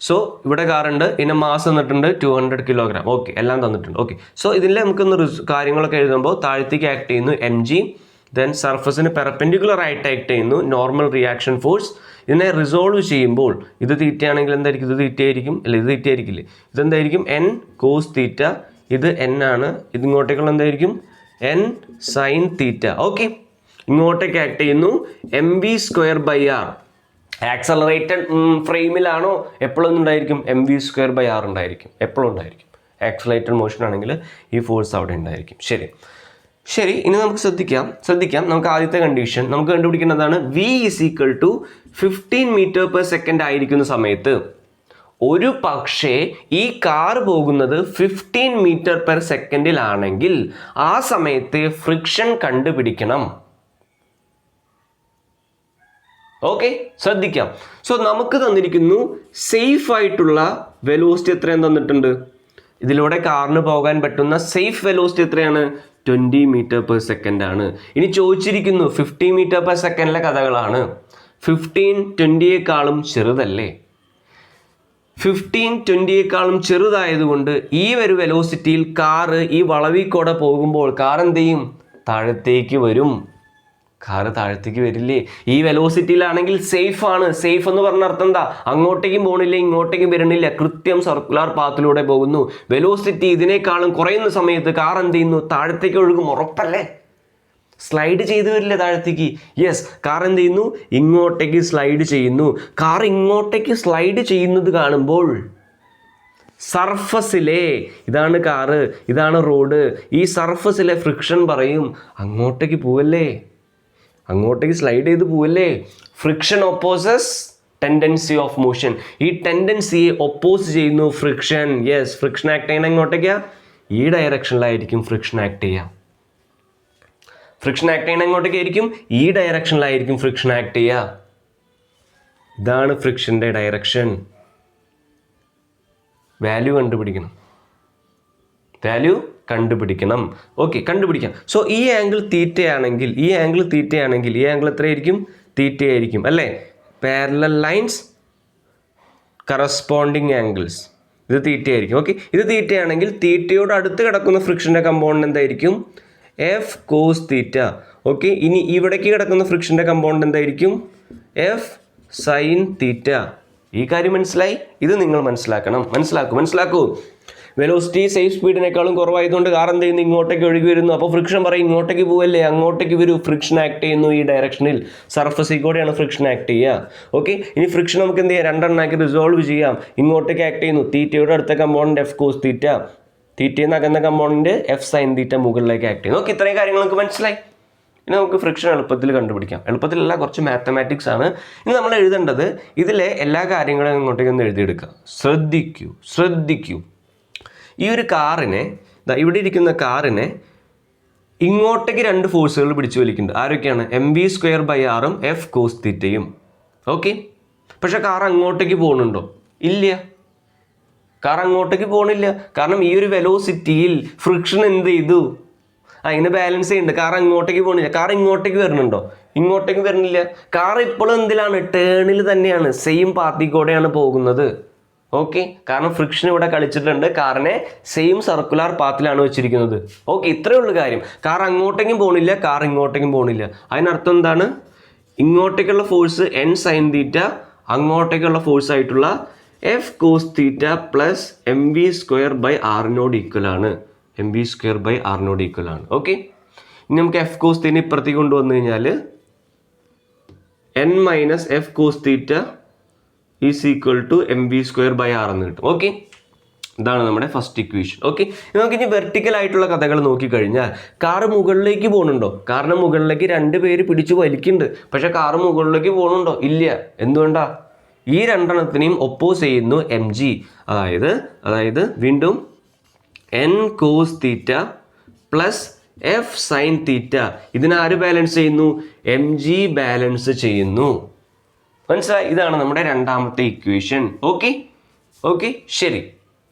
സോ ഇവിടെ കാറുണ്ട്, ഇതിന് മാസ് തന്നിട്ടുണ്ട് 200 kilogram. ഓക്കെ, എല്ലാം തന്നിട്ടുണ്ട്. ഓക്കെ, സോ ഇതിൽ നമുക്കൊന്ന് കാര്യങ്ങളൊക്കെ എഴുതുമ്പോൾ താഴത്തേക്ക് ആക്ട് ചെയ്യുന്നു mg, ദെൻ സർഫസിന് പെർപെൻഡിക്കുലർ ആയിട്ട് ആക്ട് ചെയ്യുന്നു നോർമൽ റിയാക്ഷൻ ഫോഴ്സ്. ഇതിനെ റിസോൾവ് ചെയ്യുമ്പോൾ ഇത് തീറ്റയാണെങ്കിൽ എന്തായിരിക്കും? ഇത് തീറ്റയായിരിക്കും. അല്ല, ഇത് തീറ്റയായിരിക്കില്ലേ? ഇതെന്തായിരിക്കും? n cos തീറ്റ. ഇത് n ആണ്. ഇതിങ്ങോട്ടേക്കുള്ള എന്തായിരിക്കും? n sin തീറ്റ. ഓക്കെ, ഇങ്ങോട്ടേക്ക് ആക്ട് ചെയ്യുന്നു mv²/r. ആക്സലറേറ്റഡ് ഫ്രെയിമിലാണോ? എപ്പോഴും ഉണ്ടായിരിക്കും mv²/r ഉണ്ടായിരിക്കും. എപ്പോഴും ഉണ്ടായിരിക്കും. ആക്സലറേറ്റഡ് മോഷൻ ആണെങ്കിൽ ഈ ഫോഴ്സ് അവിടെ ഉണ്ടായിരിക്കും. ശരി. ഇനി നമുക്ക് ശ്രദ്ധിക്കാം. നമുക്ക് ആദ്യത്തെ കണ്ടീഷൻ നമുക്ക് കണ്ടുപിടിക്കേണ്ടതാണ്. V is equal to 15 meter per second ആയിരിക്കുന്ന സമയത്ത് ഒരു പക്ഷേ ഈ കാർ പോകുന്നത് 15 meter per second-ലാണെങ്കിൽ ആ സമയത്ത് ഫ്രിക്ഷൻ കണ്ടുപിടിക്കണം. ഓക്കെ, ശ്രദ്ധിക്കാം. സോ നമുക്ക് തന്നിരിക്കുന്നു സേഫ് ആയിട്ടുള്ള വെലോസിറ്റി എത്രയും തന്നിട്ടുണ്ട്. ഇതിലൂടെ കാറിന് പോകാൻ പറ്റുന്ന സേഫ് വെലോസിറ്റി എത്രയാണ്? 20 meter per second ആണ്. ഇനി ചോദിച്ചിരിക്കുന്നു 50 meter per second-ലെ കഥകളാണ്. 15 20-യേക്കാളും ചെറുതല്ലേ? 15 20-യേക്കാളും ചെറുതായതുകൊണ്ട് ഈ ഒരു വെലോസിറ്റിയിൽ കാറ് ഈ വളവിൽ കൂടെ പോകുമ്പോൾ കാർ എന്ത് ചെയ്യും? താഴത്തേക്ക് വരും. കാറ് താഴത്തേക്ക് വരില്ലേ? ഈ വെലോസിറ്റിയിലാണെങ്കിൽ സേഫ് ആണ്. സേഫ് എന്ന് പറഞ്ഞ അർത്ഥം എന്താ? അങ്ങോട്ടേക്കും പോകണില്ല, ഇങ്ങോട്ടേക്കും വരണില്ല, കൃത്യം സർക്കുലർ പാത്തിലൂടെ പോകുന്നു. വെലോസിറ്റി ഇതിനേക്കാളും കുറയുന്ന സമയത്ത് കാർ എന്ത് ചെയ്യുന്നു? താഴത്തേക്ക് ഒഴുകും. ഉറപ്പല്ലേ? സ്ലൈഡ് ചെയ്ത് വരില്ലേ താഴത്തേക്ക്? യെസ്, കാർ എന്ത് ചെയ്യുന്നു? ഇങ്ങോട്ടേക്ക് സ്ലൈഡ് ചെയ്യുന്നു. കാർ ഇങ്ങോട്ടേക്ക് സ്ലൈഡ് ചെയ്യുന്നത് കാണുമ്പോൾ സർഫസിലെ, ഇതാണ് കാറ്, ഇതാണ് റോഡ്, ഈ സർഫസിലെ ഫ്രിക്ഷൻ പറയും അങ്ങോട്ടേക്ക് പോവല്ലേ, അങ്ങോട്ടേക്ക് സ്ലൈഡ് ചെയ്ത് പോവല്ലേ. Friction opposes tendency of motion. ഈ ടെൻഡൻസിയെ ഒപ്പോസ് ചെയ്യുന്നു ഫ്രിക്ഷൻ. യെസ്, ഫ്രിക്ഷൻ ആക്ട് ചെയ്യുന്ന എങ്ങോട്ടേക്കാ? ഈ ഡയറക്ഷനിലായിരിക്കും ഫ്രിക്ഷൻ ആക്ട് ചെയ്യുക. ഫ്രിക്ഷൻ ആക്ട് ചെയ്യുന്ന എങ്ങോട്ടേക്കായിരിക്കും? ഈ ഡയറക്ഷനിലായിരിക്കും ഫ്രിക്ഷൻ ആക്ട് ചെയ്യുക. ഇതാണ് ഫ്രിക്ഷൻ്റെ ഡയറക്ഷൻ. വാല്യൂ കണ്ടുപിടിക്കണം, വാല്യൂ കണ്ടുപിടിക്കണം. ഓക്കെ, കണ്ടുപിടിക്കാം. സോ ഈ ആംഗിൾ തീറ്റയാണെങ്കിൽ, ഈ ആംഗിൾ തീറ്റയാണെങ്കിൽ ഈ ആംഗിൾ എത്രയായിരിക്കും? തീറ്റയായിരിക്കും അല്ലേ? പാരലൽ ലൈൻസ് കറസ്പോണ്ടിങ് ആംഗിൾസ്, ഇത് തീറ്റയായിരിക്കും. ഓക്കെ, ഇത് തീറ്റയാണെങ്കിൽ തീറ്റയോട് അടുത്ത് കിടക്കുന്ന ഫ്രിക്ഷൻ്റെ കമ്പോണന്റ് എന്തായിരിക്കും? F cos theta. ഓക്കെ, ഇനി ഇവിടേക്ക് കിടക്കുന്ന ഫ്രിക്ഷൻ്റെ കമ്പോണന്റ് എന്തായിരിക്കും? F sine theta. ഈ കാര്യം മനസ്സിലായി? ഇത് നിങ്ങൾ മനസ്സിലാക്കണം. മനസ്സിലാക്കൂ. വെലോസിറ്റി സേഫ് സ്പീഡിനേക്കാളും കുറവായതുകൊണ്ട് കാർ എന്ത് ചെയ്യുന്നു? ഇങ്ങോട്ടേക്ക് ഒഴുകി വരുന്നു. അപ്പോൾ ഫ്രിക്ഷൻ പറയും ഇങ്ങോട്ടേക്ക് പോവല്ലേ, അങ്ങോട്ടേക്ക് വരൂ. ഫ്രിക്ഷൻ ആക്ട് ചെയ്യുന്നു ഈ ഡയറക്ഷനിൽ. സർഫസിൽ കൂടെയാണ് ഫ്രിക്ഷൻ ആക്ട് ചെയ്യുക. ഓക്കെ, ഇനി ഫ്രിക്ഷൻ നമുക്ക് എന്ത് ചെയ്യാം? രണ്ടെണ്ണമാക്കി റിസോൾവ് ചെയ്യാം. ഇങ്ങോട്ടേക്ക് ആക്ട് ചെയ്യുന്നു. തീറ്റയുടെ അടുത്ത കമ്പോണന്റ് എഫ് കോസ് തീറ്റ, തീറ്റയിൽ നിന്ന് അകന്ന കമ്പോണന്റ് എഫ് സൈൻ തീറ്റ മുകളിലേക്ക് ആക്ട് ചെയ്യുന്നു. ഓക്കെ, ഇത്രയും കാര്യങ്ങൾ നമുക്ക് മനസ്സിലായി. ഇനി നമുക്ക് ഫ്രിക്ഷൻ എളുപ്പത്തിൽ കണ്ടുപിടിക്കാം. എളുപ്പത്തിലല്ല, കുറച്ച് മാത്തമാറ്റിക്സ് ആണ് ഇനി നമ്മൾ എഴുതേണ്ടത്. ഇതിലെ എല്ലാ കാര്യങ്ങളും ഇങ്ങോട്ടേക്ക് ഒന്ന് എഴുതിയെടുക്കുക. ശ്രദ്ധിക്കൂ. ഈ ഒരു കാറിനെ, ഇവിടെ ഇരിക്കുന്ന കാറിനെ ഇങ്ങോട്ടേക്ക് രണ്ട് ഫോഴ്സുകൾ പിടിച്ചു വലിക്കുന്നുണ്ട്. ആരൊക്കെയാണ്? mv²/r എഫ് കോസ് തീറ്റയും. ഓക്കെ, പക്ഷെ കാർ അങ്ങോട്ടേക്ക് പോകുന്നുണ്ടോ? ഇല്ല, കാർ അങ്ങോട്ടേക്ക് പോകണില്ല. കാരണം ഈ ഒരു വെലോസിറ്റിയിൽ ഫ്രിക്ഷൻ എന്ത് ചെയ്തു? അതിനെ ബാലൻസ് ചെയ്യുന്നുണ്ട്. കാർ അങ്ങോട്ടേക്ക് പോകണില്ല. കാർ ഇങ്ങോട്ടേക്ക് വരുന്നുണ്ടോ? ഇങ്ങോട്ടേക്ക് വരുന്നില്ല. കാർ ഇപ്പോഴും എന്തിലാണ്? ടേണിൽ തന്നെയാണ്, സെയിം പാത്തിൽ കൂടെയാണ് പോകുന്നത്. ഓക്കെ, കാരണം ഫ്രിക്ഷൻ ഇവിടെ കളിച്ചിട്ടുണ്ട്. കാറിനെ സെയിം സർക്കുലർ പാത്തിലാണ് വെച്ചിരിക്കുന്നത്. ഓക്കെ, ഇത്രയേ ഉള്ളൂ കാര്യം. കാർ അങ്ങോട്ടേക്കും പോകണില്ല, കാർ ഇങ്ങോട്ടേക്കും പോകണില്ല. അതിനർത്ഥം എന്താണ്? ഇങ്ങോട്ടേക്കുള്ള ഫോഴ്സ് എൻ സൈൻ തീറ്റ, അങ്ങോട്ടേക്കുള്ള ഫോഴ്സ് ആയിട്ടുള്ള F cos theta plus mv²/r equal ആണ്. mv²/r ഈക്വൽ ആണ്. ഓക്കെ, ഇനി നമുക്ക് എഫ് കോസ് തീറ്റ ഇപ്പുറത്തേക്ക് കൊണ്ടുവന്നു കഴിഞ്ഞാൽ n minus F cos theta is equal to mv²/r എന്ന് കിട്ടും. ഓക്കെ, ഇതാണ് നമ്മുടെ ഫസ്റ്റ് ഇക്വേഷൻ. ഓക്കെ, നമുക്ക് ഇനി വെർട്ടിക്കൽ ആയിട്ടുള്ള കഥകൾ നോക്കിക്കഴിഞ്ഞാൽ കാറ് മുകളിലേക്ക് പോകുന്നുണ്ടോ? കാറിന് മുകളിലേക്ക് രണ്ട് പേര് പിടിച്ചു വലിക്കുന്നുണ്ട്. പക്ഷെ കാറ് മുകളിലേക്ക് പോകുന്നുണ്ടോ? ഇല്ല. എന്തുകൊണ്ടാ? ഈ രണ്ടെണ്ണത്തിനെയും ഒപ്പോസ് ചെയ്യുന്നു mg. അതായത് വീണ്ടും n cos theta plus F sine theta. ഇതിനാര് ബാലൻസ് ചെയ്യുന്നു? mg ബാലൻസ് ചെയ്യുന്നു. മനസ്സിലായി? ഇതാണ് നമ്മുടെ രണ്ടാമത്തെ ഇക്വേഷൻ. ഓക്കെ, ശരി.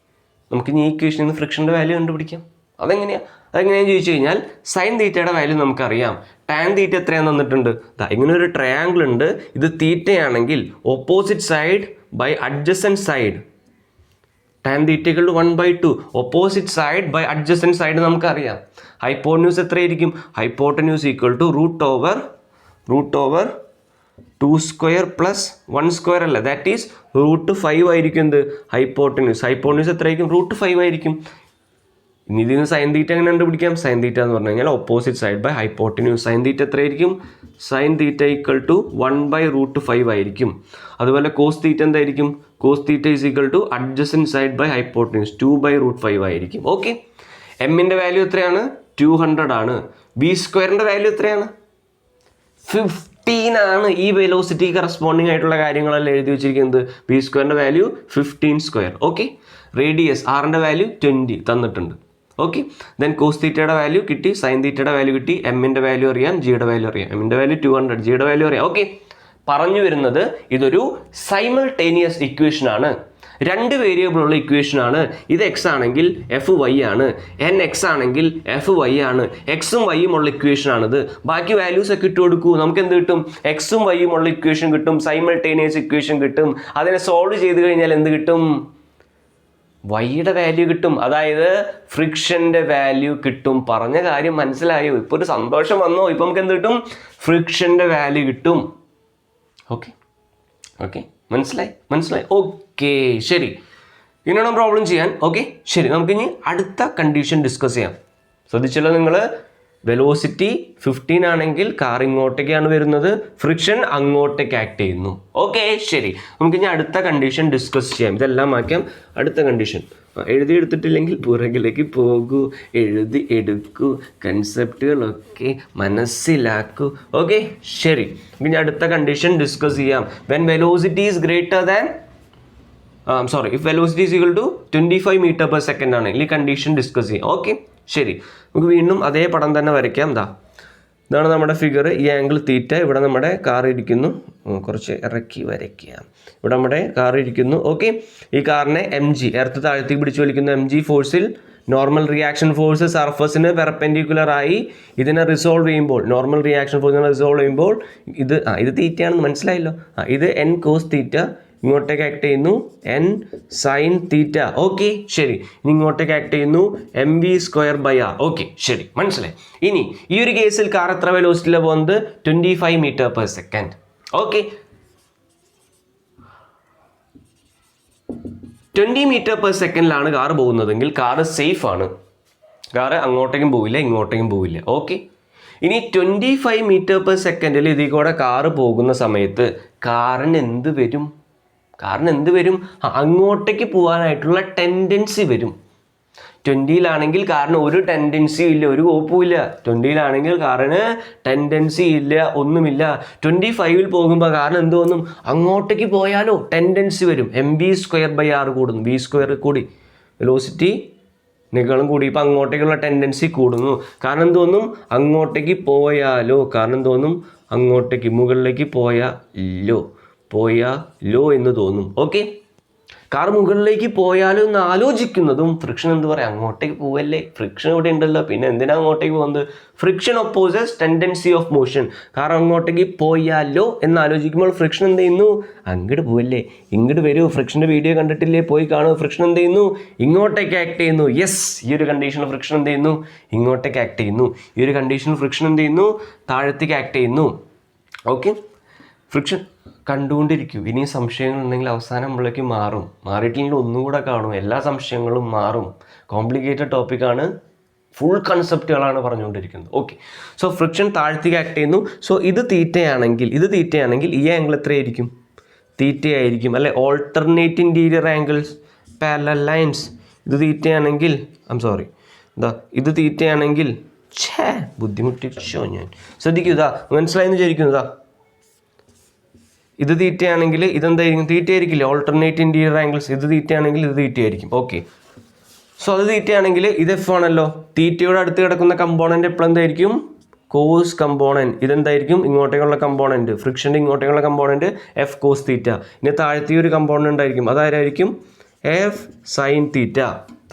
നമുക്കിനി ഈ ഇക്വേഷനിൽ നിന്ന് ഫ്രിക്ഷൻ്റെ വാല്യൂ കണ്ടുപിടിക്കാം. അതെങ്ങനെയാണെന്ന് ചോദിച്ചു കഴിഞ്ഞാൽ സൈൻ തീറ്റയുടെ വാല്യൂ നമുക്കറിയാം. ടാൻ തീറ്റ എത്രയാണെന്ന് തന്നിട്ടുണ്ട്. ഇങ്ങനെ ഒരു ട്രയാങ്കിൾ ഉണ്ട്. ഇത് തീറ്റയാണെങ്കിൽ opposite side by adjacent side, tan തീറ്റകൾ 1/2. Opposite side by adjacent side നമുക്കറിയാം. ഹൈപ്പോട്ടന്യൂസ് എത്രയായിരിക്കും? Hypotenuse equal to root over 2² plus 1² അല്ല, ദാറ്റ് ഈസ് √5 ആയിരിക്കും. എന്ത്? ഹൈപ്പോട്ടന്യൂസ് എത്രയായിരിക്കും? √5 ആയിരിക്കും. ഇനി ഇതിൽ നിന്ന് സൈൻ തീറ്റ എങ്ങനെ കണ്ടുപിടിക്കാം? സൈൻ തീറ്റ എന്ന് പറഞ്ഞു കഴിഞ്ഞാൽ opposite side by hypotenuse. Sine theta എത്രയായിരിക്കും? സൈൻ തീറ്റ ഈക്വൽ ടു 1/√5 ആയിരിക്കും. അതുപോലെ കോസ് തീറ്റ എന്തായിരിക്കും? Cos theta is equal to adjacent side by hypotenuse 2/√5 ആയിരിക്കും. ഓക്കെ, എമ്മിൻ്റെ വാല്യൂ എത്രയാണ്? 200 ആണ്. v²ൻ്റെ വാല്യൂ എത്രയാണ്? 15 ആണ്. ഈ വെലോസിറ്റി കറസ്പോണ്ടിങ് ആയിട്ടുള്ള കാര്യങ്ങളെല്ലാം എഴുതി വെച്ചിരിക്കുന്നത്. v²ൻ്റെ വാല്യൂ 15². ഓക്കെ, റേഡിയസ് ആറിൻ്റെ വാല്യൂ 20 തന്നിട്ടുണ്ട്. ഓക്കെ, ദെൻ കോസ് തീറ്റയുടെ വാല്യൂ കിട്ടി, സൈൻ തീറ്റയുടെ വാല്യൂ കിട്ടി, എമ്മിൻ്റെ വാല്യൂ അറിയാം, ജിയുടെ വാല്യൂ അറിയാം. എമ്മിൻ്റെ വാല്യൂ 200, ജിയുടെ വാല്യൂ അറിയാം. ഓക്കെ, പറഞ്ഞു വരുന്നത് ഇതൊരു സൈമൾട്ടേനിയസ് ഇക്വേഷൻ ആണ്. രണ്ട് വേരിയബിൾ ഉള്ള ഇക്വേഷൻ ആണ്. ഇത് എക്സ് ആണെങ്കിൽ എഫ് വൈ ആണ്, എൻ എക്സ് ആണെങ്കിൽ എഫ് വൈ ആണ്. എക്സും വൈയും ഉള്ള ഇക്വേഷൻ ആണിത്. ബാക്കി വാല്യൂസ് ഒക്കെ ഇട്ട് കൊടുക്കൂ. നമുക്ക് എന്ത് കിട്ടും? എക്സും വൈയും ഉള്ള ഇക്വേഷൻ കിട്ടും, സൈമൾട്ടേനിയസ് ഇക്വേഷൻ കിട്ടും. അതിനെ സോൾവ് ചെയ്ത് കഴിഞ്ഞാൽ എന്ത് കിട്ടും? വൈയുടെ വാല്യൂ കിട്ടും, അതായത് ഫ്രിക്ഷൻ്റെ വാല്യൂ കിട്ടും. പറഞ്ഞ കാര്യം മനസ്സിലായോ? ഇപ്പോൾ ഒരു സന്തോഷം വന്നോ? ഇപ്പം നമുക്ക് എന്ത് കിട്ടും? ഫ്രിക്ഷൻ്റെ വാല്യൂ കിട്ടും. ഓക്കെ, മനസ്സിലായി. ഓക്കെ, ശരി. ഇനിയാണ് പ്രോബ്ലം ചെയ്യാൻ. ഓക്കെ, ശരി. നമുക്കിനി അടുത്ത കണ്ടീഷൻ ഡിസ്കസ് ചെയ്യാം. ശ്രദ്ധിച്ചല്ലോ നിങ്ങൾ? വെലോസിറ്റി 15 ആണെങ്കിൽ കാർ ഇങ്ങോട്ടേക്കാണ് വരുന്നത്, ഫ്രിക്ഷൻ അങ്ങോട്ടേക്ക് ആക്ട് ചെയ്യുന്നു. ഓക്കെ, ശരി. നമുക്ക് ഇനി അടുത്ത കണ്ടീഷൻ ഡിസ്കസ് ചെയ്യാം. ഇതെല്ലാം മാറ്റാം. അടുത്ത കണ്ടീഷൻ എഴുതിയെടുത്തിട്ടില്ലെങ്കിൽ പുറകിലേക്ക് പോകൂ, എഴുതി എടുക്കൂ, കൺസെപ്റ്റുകളൊക്കെ മനസ്സിലാക്കൂ. ഓക്കെ, ശരി. ഇനി അടുത്ത കണ്ടീഷൻ ഡിസ്കസ് ചെയ്യാം. When velocity is greater than if velocity is equal to 25 meter per second ആണെങ്കിൽ ഈ കണ്ടീഷൻ ഡിസ്കസ് ചെയ്യാം. ഓക്കെ, ശരി. നമുക്ക് വീണ്ടും അതേ പടം തന്നെ വരയ്ക്കാം. ഇതാണ് നമ്മുടെ ഫിഗർ. ഈ ആംഗിൾ തീറ്റ. ഇവിടെ നമ്മുടെ കാർ ഇരിക്കുന്നു. കുറച്ച് ഇറക്കി വരയ്ക്കാം. ഇവിടെ നമ്മുടെ കാർ ഇരിക്കുന്നു. ഓക്കെ, ഈ കാറിനെ mg, എർത്ത് താഴത്തേക്ക് പിടിച്ചു വലിക്കുന്ന mg ഫോഴ്സിൽ നോർമൽ റിയാക്ഷൻ ഫോഴ്സ് സർഫസിന് പെർപെൻഡിക്കുലർ ആയി ഇതിനെ റിസോൾവ് ചെയ്യുമ്പോൾ, നോർമൽ റിയാക്ഷൻ ഫോഴ്സിനെ റിസോൾവ് ചെയ്യുമ്പോൾ ഇത് തീറ്റയാണെന്ന് മനസ്സിലായല്ലോ. ഇത് n cos തീറ്റ ഇങ്ങോട്ടേക്ക് ആക്ട് ചെയ്യുന്നു n sin തീറ്റ. ഓക്കെ, ശരി. ഇനി ഇങ്ങോട്ടേക്ക് ആക്ട് ചെയ്യുന്നു mv²/r. ഓക്കെ, ശരി, മനസ്സിലായി. ഇനി ഈ ഒരു കേസിൽ കാർ എത്ര വെലോസിറ്റിയിലാണ് പോകുന്നത്? 25 meter per second. Okay, 20 meter per second car പോകുന്നതെങ്കിൽ കാർ സേഫ് ആണ്. കാർ അങ്ങോട്ടേക്കും പോവില്ല, ഇങ്ങോട്ടേക്കും പോവില്ല. ഓക്കെ, ഇനി 25 meter per second ഇതിൽ കൂടെ കാറ് പോകുന്ന സമയത്ത് കാറിന് എന്ത് വരും? അങ്ങോട്ടേക്ക് പോകാനായിട്ടുള്ള ടെൻഡൻസി വരും. 20-ലാണെങ്കിൽ കാറിന് ഒരു ടെൻഡൻസിയും ഇല്ല, ഒരു കോപ്പുമില്ല. 20-ലാണെങ്കിൽ കാറിന് ടെൻഡൻസി ഇല്ല, ഒന്നുമില്ല. 25-ൽ പോകുമ്പോൾ കാറിന് എന്ത് തോന്നും? അങ്ങോട്ടേക്ക് പോയാലോ ടെൻഡൻസി വരും. mv²/r കൂടുന്നു. v² കൂടി, വെലോസിറ്റി നിങ്ങളും കൂടി. ഇപ്പം അങ്ങോട്ടേക്കുള്ള ടെൻഡൻസി കൂടുന്നു. കാരണം എന്ത് തോന്നും? അങ്ങോട്ടേക്ക് പോയാലോ. കാരണം തോന്നും അങ്ങോട്ടേക്ക്, മുകളിലേക്ക് പോയാലോ എന്ന് തോന്നും. ഓക്കെ, കാർ മുകളിലേക്ക് പോയാലോ എന്ന് ആലോചിക്കുന്നതും ഫ്രിക്ഷൻ എന്ത് പറയാം? അങ്ങോട്ടേക്ക് പോവല്ലേ, ഫ്രിക്ഷൻ ഇവിടെ ഉണ്ടല്ലോ, പിന്നെ എന്തിനാ അങ്ങോട്ടേക്ക് പോകുന്നത്? Friction opposes tendency of motion. Car അങ്ങോട്ടേക്ക് പോയാലോ എന്ന് ആലോചിക്കുമ്പോൾ ഫ്രിക്ഷൻ എന്ത് ചെയ്യുന്നു? അങ്ങോട്ട് പോവല്ലേ, ഇങ്ങോട്ട് വരൂ. ഫ്രിക്ഷൻ്റെ വീഡിയോ കണ്ടിട്ടില്ലേ? പോയി കാണുക. ഫ്രിക്ഷൻ എന്ത് ചെയ്യുന്നു? ഇങ്ങോട്ടേക്ക് ആക്ട് ചെയ്യുന്നു. യെസ്, ഈ ഒരു കണ്ടീഷനിൽ ഫ്രിക്ഷൻ എന്ത് ചെയ്യുന്നു? ഇങ്ങോട്ടേക്ക് ആക്ട് ചെയ്യുന്നു. ഈ ഒരു കണ്ടീഷനിൽ ഫ്രിക്ഷൻ എന്ത് ചെയ്യുന്നു? താഴത്തേക്ക് ആക്ട് ചെയ്യുന്നു. ഓക്കെ, ഫ്രിക്ഷൻ കണ്ടുകൊണ്ടിരിക്കും. ഇനി സംശയങ്ങളുണ്ടെങ്കിൽ അവസാനം നമ്മളേക്ക് മാറിയിട്ടില്ലെങ്കിൽ ഒന്നും കൂടെ കാണും. എല്ലാ സംശയങ്ങളും മാറും. കോംപ്ലിക്കേറ്റഡ് ടോപ്പിക്കാണ്, ഫുൾ കൺസെപ്റ്റുകളാണ് പറഞ്ഞുകൊണ്ടിരിക്കുന്നത്. ഓക്കെ, സോ ഫ്രിക്ഷൻ താഴ്ത്തേക്ക് ആക്ട് ചെയ്യുന്നു. സോ ഇത് തീറ്റയാണെങ്കിൽ ഈ ആംഗിൾ എത്രയായിരിക്കും? തീറ്റയായിരിക്കും അല്ലേ? Alternate interior angles, parallel lines. ഇത് തീറ്റയാണെങ്കിൽ ഇത് തീറ്റയാണെങ്കിൽ ബുദ്ധിമുട്ടിച്ചോ ഞാൻ? ശ്രദ്ധിക്കൂ, മനസ്സിലായെന്ന് വിചാരിക്കുന്നു. ഇത് തീറ്റയാണെങ്കിൽ ഇതെന്തായിരിക്കും? തീറ്റയായിരിക്കില്ലേ? Alternate interior angles. ഇത് തീറ്റയാണെങ്കിൽ ഇത് തീറ്റയായിരിക്കും. ഓക്കെ, സോ അത് തീറ്റയാണെങ്കിൽ ഇത് എഫ് ആണല്ലോ. തീറ്റയോട് അടുത്ത് കിടക്കുന്ന കമ്പോണൻറ്റ് എപ്പോഴും എന്തായിരിക്കും? Cos component. ഇതെന്തായിരിക്കും? ഇങ്ങോട്ടേക്കുള്ള കമ്പോണൻറ്റ്, ഫ്രിക്ഷൻ്റെ ഇങ്ങോട്ടേക്കുള്ള കമ്പോണൻറ്റ് എഫ് കോസ് തീറ്റ. ഇനി താഴത്തെ ഒരു കമ്പോണൻറ്റ് ഉണ്ടായിരിക്കും, അതാരായിരിക്കും? എഫ് സൈൻ തീറ്റ.